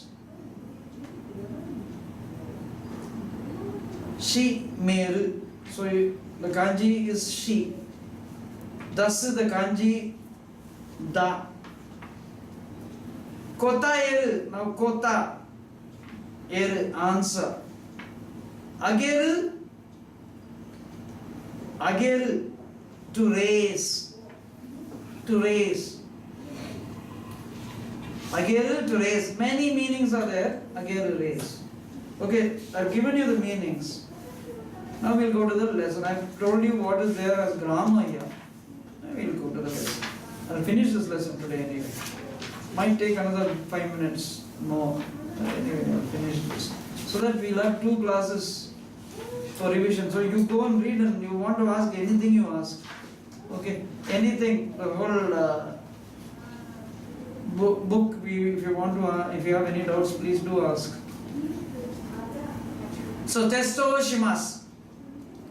Shimeru. So the kanji is shi. Dasu, the kanji da. Kota eru. Now kota. Eru, answer. Ageru. Ageru. To raise. To raise. Ageru, to raise. Many meanings are there. Ageru, raise. Okay, I've given you the meanings. Now we'll go to the lesson. I've told you what is there as grammar here. Now we'll go to the lesson. I'll finish this lesson today anyway. Might take another 5 minutes more. Anyway, I'll finish this. So that we'll have 2 classes for revision. So you go and read, and you want to ask anything, you ask. Okay, anything, the whole book, if you want to, if you have any doubts, please do ask. So testo shimasu.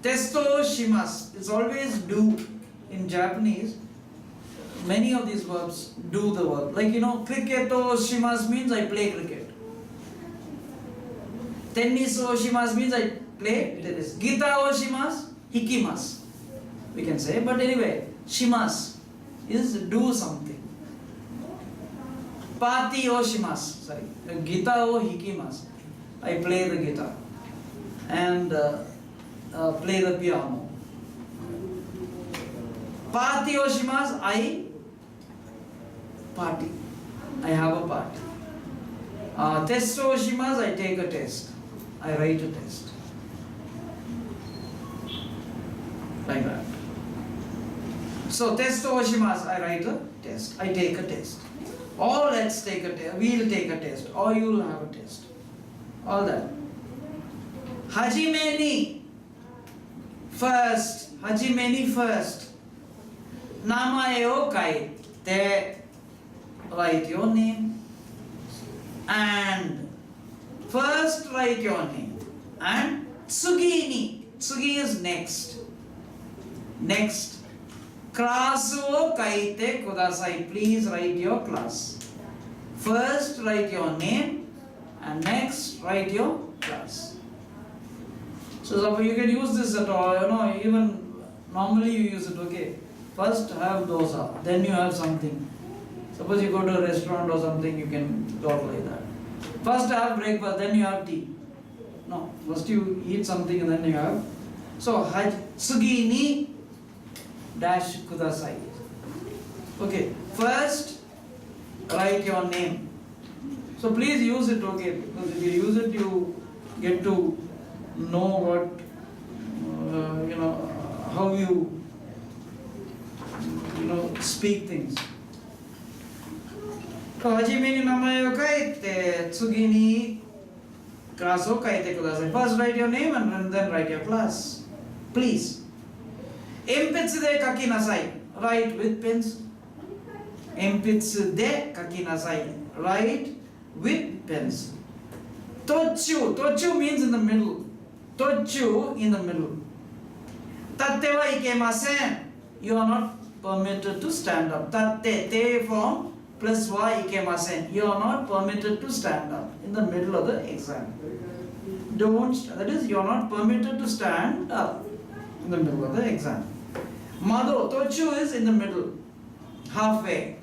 Testo shimasu. It's always do in Japanese. Many of these verbs do the verb. Like cricket o shimasu means I play cricket. Tennis o shimasu means I play tennis. Gita o shimasu, hikimasu. We can say, but anyway, shimasu is do something. Pati o shimasu, sorry. Gita o hikimasu. I play the guitar and play the piano. Party o shimasu, I party. I have a party. Test o shimasu, I take a test. I write a test. Like that. So test o shimasu, I write a test. I take a test. Or let's take a test. We'll take a test. Or you'll have a test. All that. Hajime ni first. Hajime ni first. Namae o kaite. Write your name. And first write your name. And tsugi ni. Tsugi is next. Next. Class o kaite kudasai. Please write your class. First write your name and next write your class. So you can use this at all, even normally you use it, okay. First have dosa, then you have something. Suppose you go to a restaurant or something, you can talk like that. First have breakfast, then you have tea. No, first you eat something and then you have. So Sugi ni dash kudasai. Okay, first write your name. So please use it, okay, because if you use it, you get to know what, how you, speak things. So, hajime ni namae o kaite, tsugi ni class o kaite kudasai. First write your name and then write your class. Please. Empitsu de kakinasai. Write with pencil. Empitsu de kakinasai. Write with pencil. Tochu. Tochu means in the middle. Tochu in the middle. Tatte wa ikemasen. You are not permitted to stand up. Tatte, te form plus wa ikemasen. You are not permitted to stand up in the middle of the exam. That is, you are not permitted to stand up in the middle of the exam. Mado, tochu is in the middle, halfway.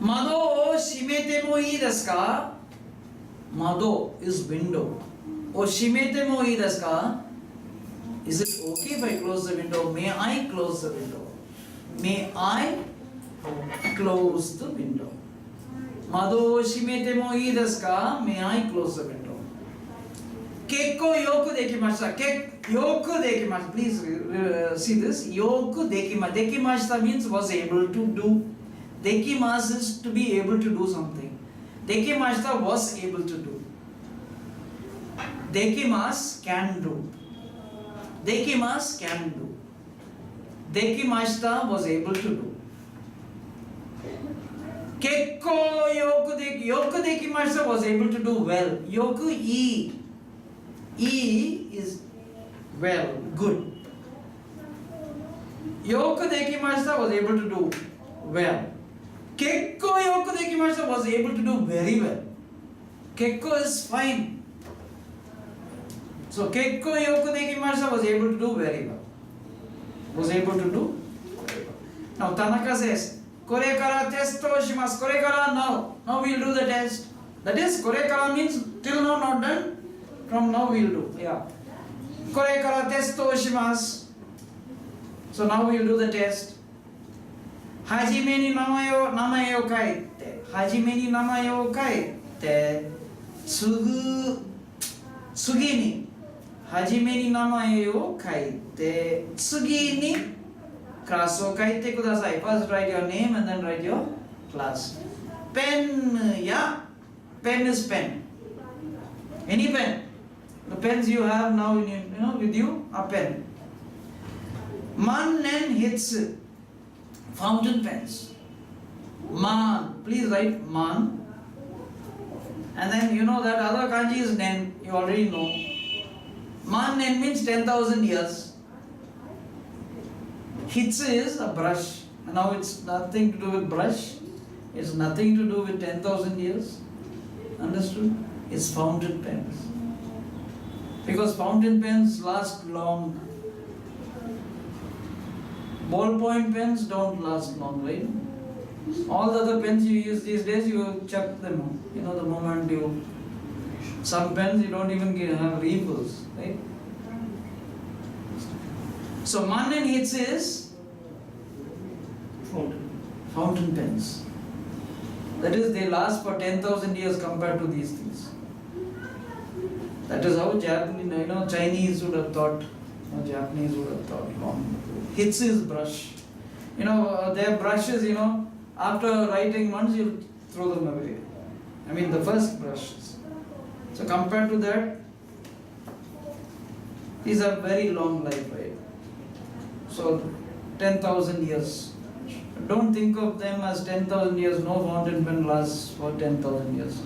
Mado o shimete mo ii desu ka? Mado is window. O shimete mo ii desu ka? Is it okay if I close the window? May I close the window? May I close the window? Mado o shimete mo ii desu ka? May I close the window? Kekko yoku dekimashita. Yoku dekimashita. Please see this. Yoku dekimashita. Dekimashita means was able to do. Dekimasu is to be able to do something. Dekimashita was able to do. Dekimasu can do. Dekimasu can do. Dekimashita was able to do. Kekko yoku dekimashita was able to do well. Yoku ii. E is well, good. Yoku dekimashita was able to do well. Kekko yoku dekimashita was able to do very well. Kekko is fine. So kekko yoku dekimashita was able to do very well. Was able to do very well. Now Tanaka says, kore kara test o shimasu. Kore kara now. Now we will do the test. That is, kore kara means till now not done. From now we will do. Yeah. Kore kara test o shimasu. So now we will do the test. Hajime ni namae o kaite. Hajime ni namae o kaite. Tsugi ni. Hajime ni namae o kaite. Tsugi ni class o kaite kudasai. First write your name and then write your class. Pen, yeah. Pen is pen. Any pen. The pens you have now with you, a pen. Man and hitsu. Fountain pens. Man. Please write man. And then that other kanji is nen. You already know. Man nen means 10,000 years. Hitsu is a brush. Now it's nothing to do with brush. It's nothing to do with 10,000 years. Understood? It's fountain pens. Because fountain pens last long. Ballpoint pens don't last long, right? All the other pens you use these days, you chuck them. The moment you... Some pens you don't even have refills, right? So man and hits is fountain pens. That is, they last for 10,000 years compared to these things. That is how Japanese, Chinese would have thought, Japanese would have thought long. Hitsu is brush. Their brushes, after writing once, you throw them away. I mean, the first brushes. So compared to that, These are very long life, right? So 10,000 years. Don't think of them as 10,000 years. No fountain pen lasts for 10,000 years.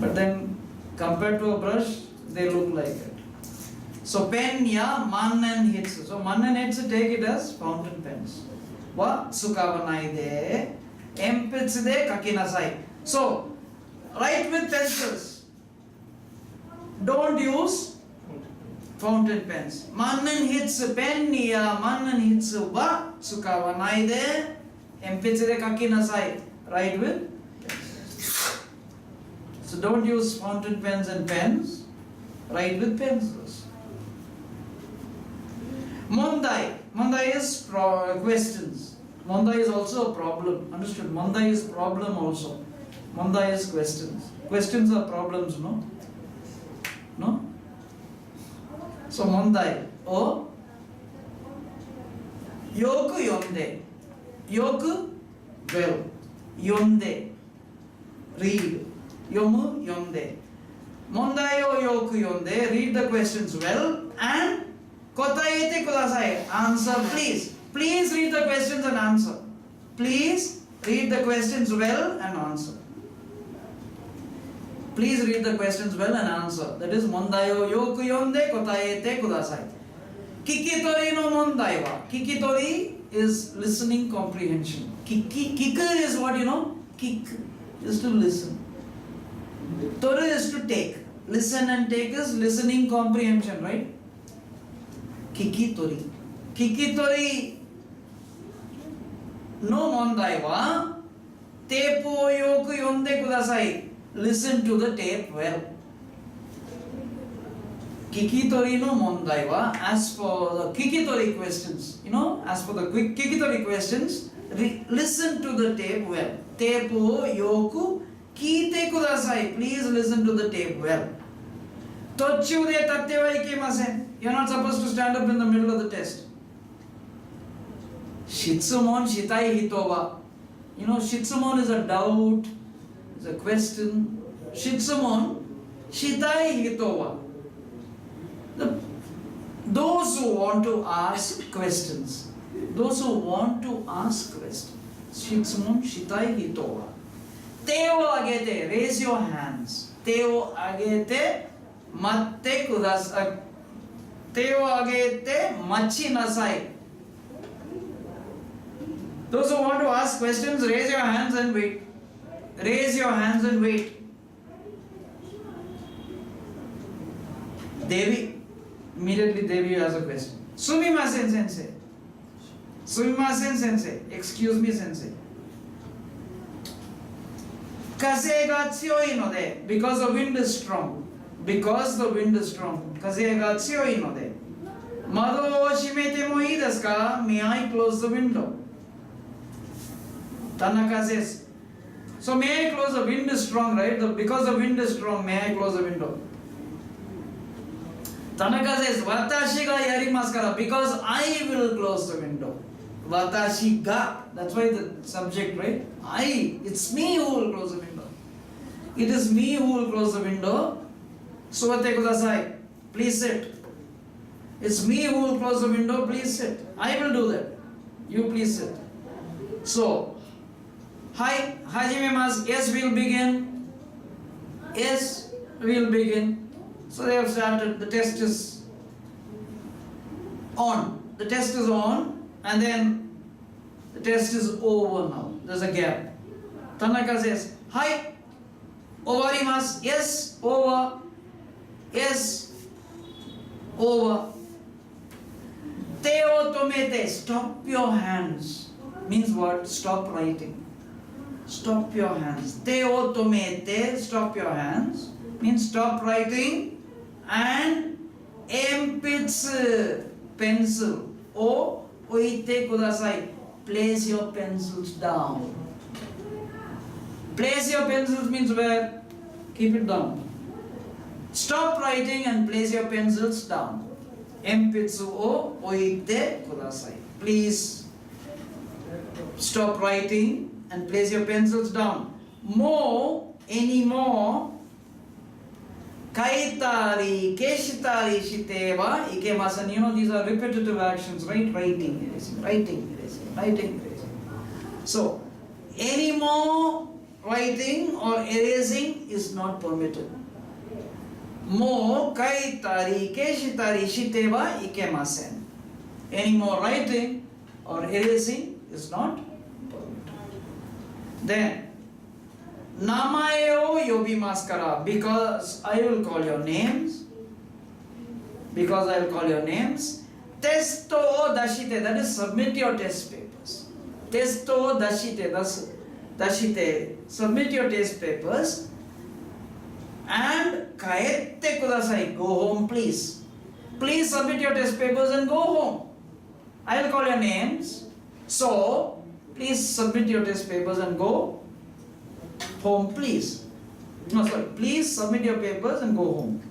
But then compared to a brush, they look like it. So pen, yeah, man and hits. So man and hits, take it as fountain pens. Wa sukavanai de, empits de kakinasai. So write with pencils. Don't use fountain pens. Man and hits pen, yeah, man and hits wa sukavanai de, empits de kakinasai. Write with pencils. So don't use fountain pens and pens. Write with pencils. Mondai. Mondai is questions. Mondai is also a problem. Understood? Mondai is problem also. Mondai is questions. Questions are problems, no? No? So Mondai. O. Yoku yonde. Yoku well. Yonde. Read. Yomu yonde. Mondai o yoku yonde. Read the questions well and Kotaete kudasai. Answer, please. Please read the questions and answer. Please read the questions well and answer. Please read the questions well and answer. That is mondai o yoku yonde kotaete kudasai. Kikitori no mondai wa. Kikitori is listening comprehension. Kiku is what you know? Kik is to listen. Tori is to take. Listen and take is listening comprehension, right? Kikitori. Kikitori no mondai wa tape o yoku yonde kudasai. Listen to the tape well. Kikitori no mondai wa. As for the Kikitori questions, as for the Kikitori questions, listen to the tape well. Tape o yoku kite kudasai. Please listen to the tape well. Tochude tatte wa ikemasen. You're not supposed to stand up in the middle of the test. Shitsumon shitai hitova. Shitsumon is a doubt, is a question. Shitsumon shitai hitova. Those who want to ask questions. Those who want to ask questions. Shitsumon shitai hitova. Teo agete, raise your hands. Teo agete, matte kudasai. Teo agete machi nasai. Those who want to ask questions, raise your hands and wait. Raise your hands and wait. Devi. Immediately Devi has a question. Sumimasen sensei. Sumimasen sensei. Excuse me sensei. Kaze ga tsuyoi node. Because the wind is strong. Because the wind is strong. Kaze ga tsuyoi node. Mado o shimete mo ii desu ka? May I close the window? Tanaka says. So may I close the wind is strong, right? Because the wind is strong, may I close the window? Tanaka says, Watashi ga yarimasu kara. Because I will close the window. Watashi ga. That's why the subject, right? It's me who will close the window. It is me who will close the window. Suwate kudasai. Please sit. It's me who will close the window. Please sit. I will do that. You please sit. So, hi, hajimemasu. Yes, we'll begin. Yes, we'll begin. So they have started. The test is on. The test is on, and then the test is over now. There's a gap. Tanaka says, hi, ovarimasu. Yes, over. Yes, over. Te o tomete. Stop your hands. Means what? Stop writing. Stop your hands. Te o tomete. Stop your hands. Means stop writing. And empits pencil. O oite kudasai. Place your pencils down. Place your pencils means where? Keep it down. Stop writing and place your pencils down. Empitsu o oite kudasai. Please stop writing and place your pencils down. More, any more, Kaitari, Keshitari, Shiteva, Ikemasan. You know, these are repetitive actions, right? Writing, erasing, writing, erasing, writing, erasing. So, any more writing or erasing is not permitted. Mo, Kaitari, Keshitari, Shiteva, Ikemasan. Any more writing or erasing is not permitted. Then, Namayo yobimaskara, because I will call your names. Because I will call your names. Testo dashite, that is submit your test papers. Testo dashite, dashite, submit your test papers. And kaette kudasai, go home please. Please submit your test papers and go home. I will call your names. So, please submit your test papers and go home, please. No, sorry. Please submit your papers and go home.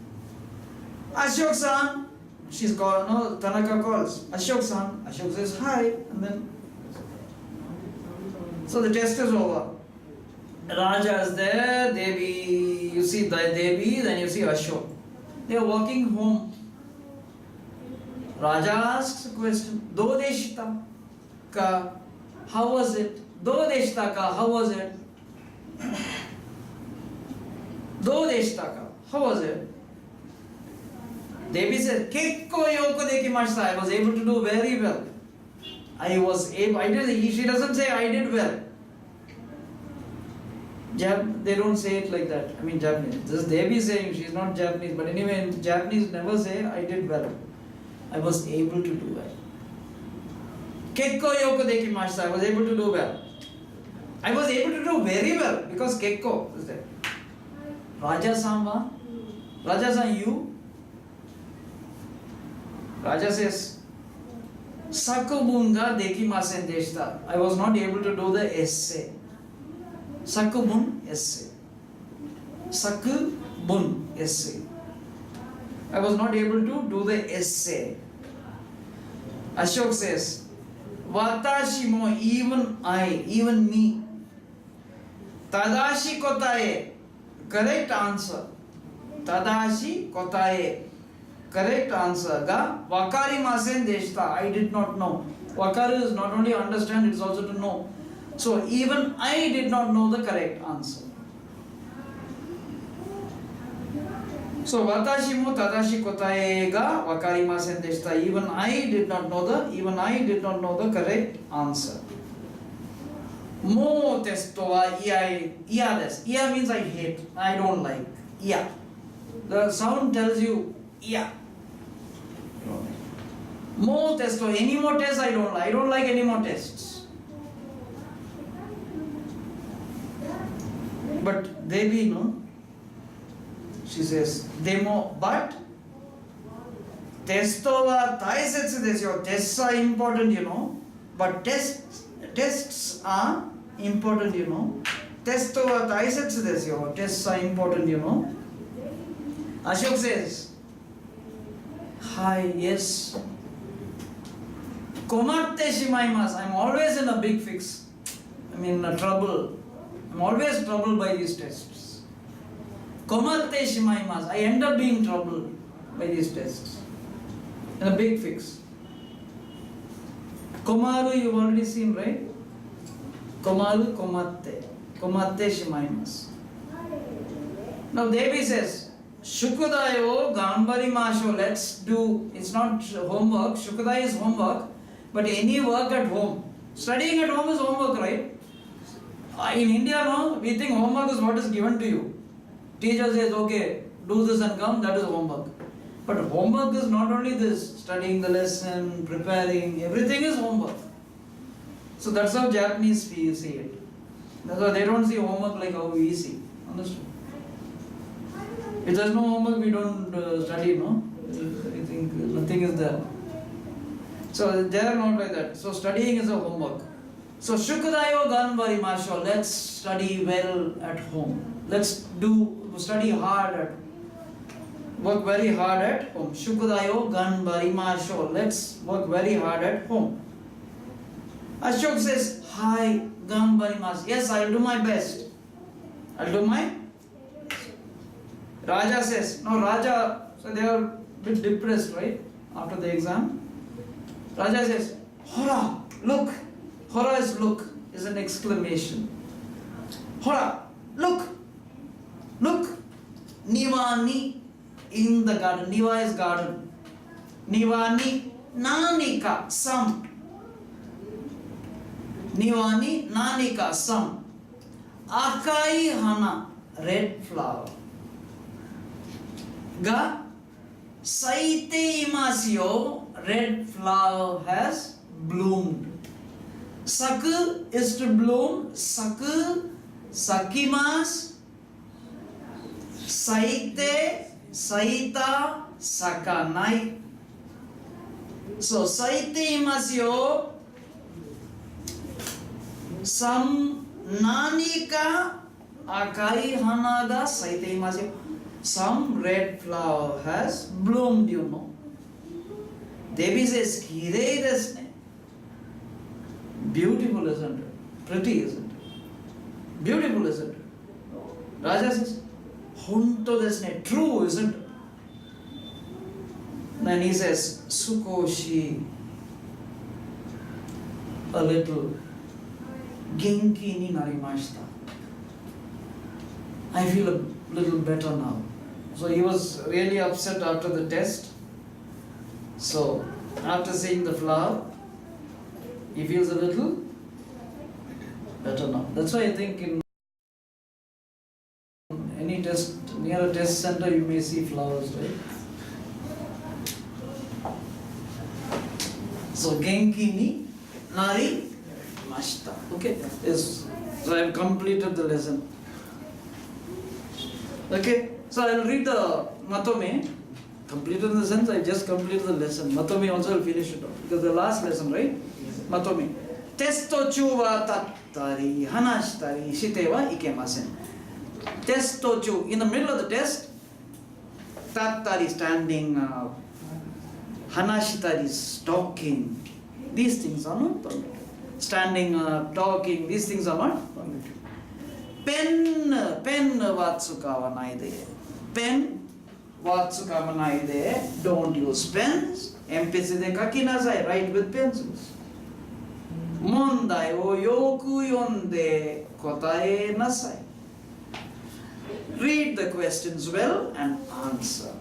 Ashok-san, she's called, no, Tanaka calls. Ashok-san. Ashok says hi, and then. So the test is over. Raja is there, Devi, you see Devi, then you see Ashok. They are walking home. Raja asks a question. Do deshita ka, how was it? Do deshita ka, how was it? Do deshita ka, how was it? Devi said, Kekko yoko dekimashita, I was able to do very well. She doesn't say I did well. They don't say it like that. I mean Japanese. This is Devi saying, she's not Japanese, but anyway in Japanese never say I did well. I was able to do well. Kekko yoko dekimashita, I was able to do well. I was able to do very well because Kekko is there. Raja-san wa? Raja-san, you? Raja says, Sakubun ga dekimasen deshita. I was not able to do the essay. Sakubun essay. Sakubun essay. I was not able to do the essay. Ashok says, Watashi mo, even I, even me. Tadashi kotae, correct answer. Tadashi kotae, correct answer. Ga wakarimasen deshita, I did not know. Wakaru is not only understand, it is also to know. So even I did not know the correct answer. So watashi mo tadashi kotae ga wakarimasen deshita. Even I did not know the correct answer. Mo testo wa iya desu. Iya means I hate, I don't like. Iya. The sound tells you iya. Mo testo, any more tests I don't like. I don't like any more tests. But Devi, no? She says, demo, but testo wa taisetsu desu yo. Tests are important, you know. But tests are important, you know. Testo wa taisetsu desu yo. Tests are important, you know. Ashok says, hi, yes. Komatte shimaimasu. I'm always in a big fix. I'm in trouble. I'm always troubled by these tests. Komatte shimaimasu. I end up being troubled by these tests. In a big fix. Komaru you've already seen, right? Komaru, komatte. Komatte shimaimasu. Now Devi says, Shukudayo ganbarimasho. Let's do, it's not homework. Shukudai is homework. But any work at home. Studying at home is homework, right? In India, no, we think homework is what is given to you. Teacher says, okay, do this and come, that is homework. But homework is not only this, studying the lesson, preparing, everything is homework. So that's how Japanese see it. That's why they don't see homework like how we see. Understood? If there's no homework, we don't study, no? I think nothing is there. So they are not like that. So studying is a homework. So Shukudayo ganbari masho. Let's study well at home. Let's study hard work very hard at home. Shukudayo ganbari masho. Let's work very hard at home. Ashok says, hi, ganbari mas. Yes, I'll do my best. I'll do my best. Raja says, no, Raja, so they are a bit depressed, right? After the exam. Raja says, Hora, look. Hora is look, is an exclamation. Hora, look. Look. Nivani, in the garden. Niva is garden. Nivani, nanika, some. Nivani, nanika, some. Akai hana, red flower. Ga, saite imasyo, red flower has bloomed. Saku is to bloom. Saku, sakimas. Saite, saita, sakanai. So, saite imasyo. Some nanika akai hana ga saite imasyo. Some red flower has bloomed, you know. Devi says, kirei desu ne. Beautiful, isn't it? Pretty, isn't it? Beautiful, isn't it? Raja says, honto desu ne. True, isn't it? Then he says, sukoshi, a little, genki ni narimashita. I feel a little better now. So he was really upset after the test. So after seeing the flower, he feels a little better now. That's why I think in any test, near a test center, you may see flowers, right? So genki ni nari mashita. Okay, yes. So I have completed the lesson. Okay, so I will read the matome. Completed in the sense I just completed the lesson. Matome also will finish it off because the last lesson, right? Matome. Testo chu wa tattari hanashitari shite wa ikemasen. Testo chu, in the middle of the test, tattari standing, hanashitari is talking. These things are not permitted. Standing up, talking, these things are not permitted. Pen vatsukawa naide. Pen vatsukawa naide. Don't use pens. Empisi de kakinasai. Write with pencils. Mondai o yoku yonde kotae nasai. Read the questions well and answer.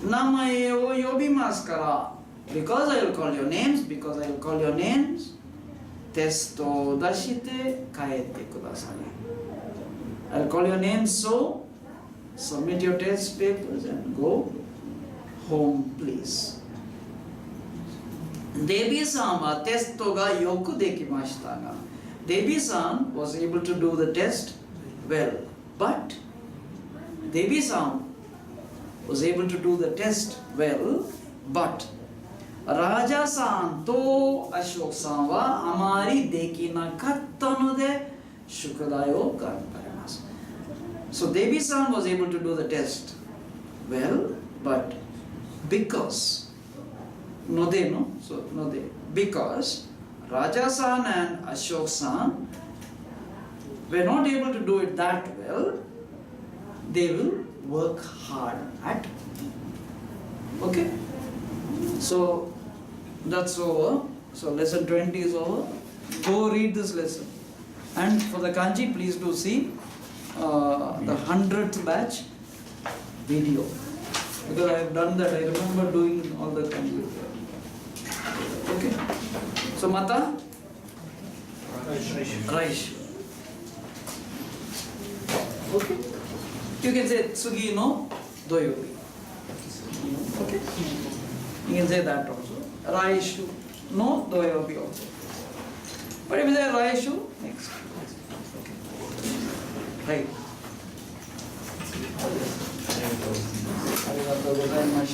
Namae o yobimasu kara. Because I will call your names, testo dashite kaete kudasai. I will call your names, so submit your test papers and go home, please. Devi-san wa testo ga yoku dekimashita ga. Devi-san was able to do the test well, but Devi-san was able to do the test well, but Raja-san to Ashok-san wa amari dekinakatta node shukadai o ganparimasu. So Devi-san was able to do the test well, but because because Raja-san and Ashok-san were not able to do it that well, they will work hard at it. Okay? So that's over. So lesson 20 is over. Go read this lesson. And for the kanji, please do see the 100th batch video. Because I have done that. I remember doing all the kanji. Okay. So mata? Raish. Okay. You can say tsugi no doyobi. Okay. You can say that also. Raishu no doyobi also. But if you say Raishu, next. Okay. Right. Arigatou gozaimasu.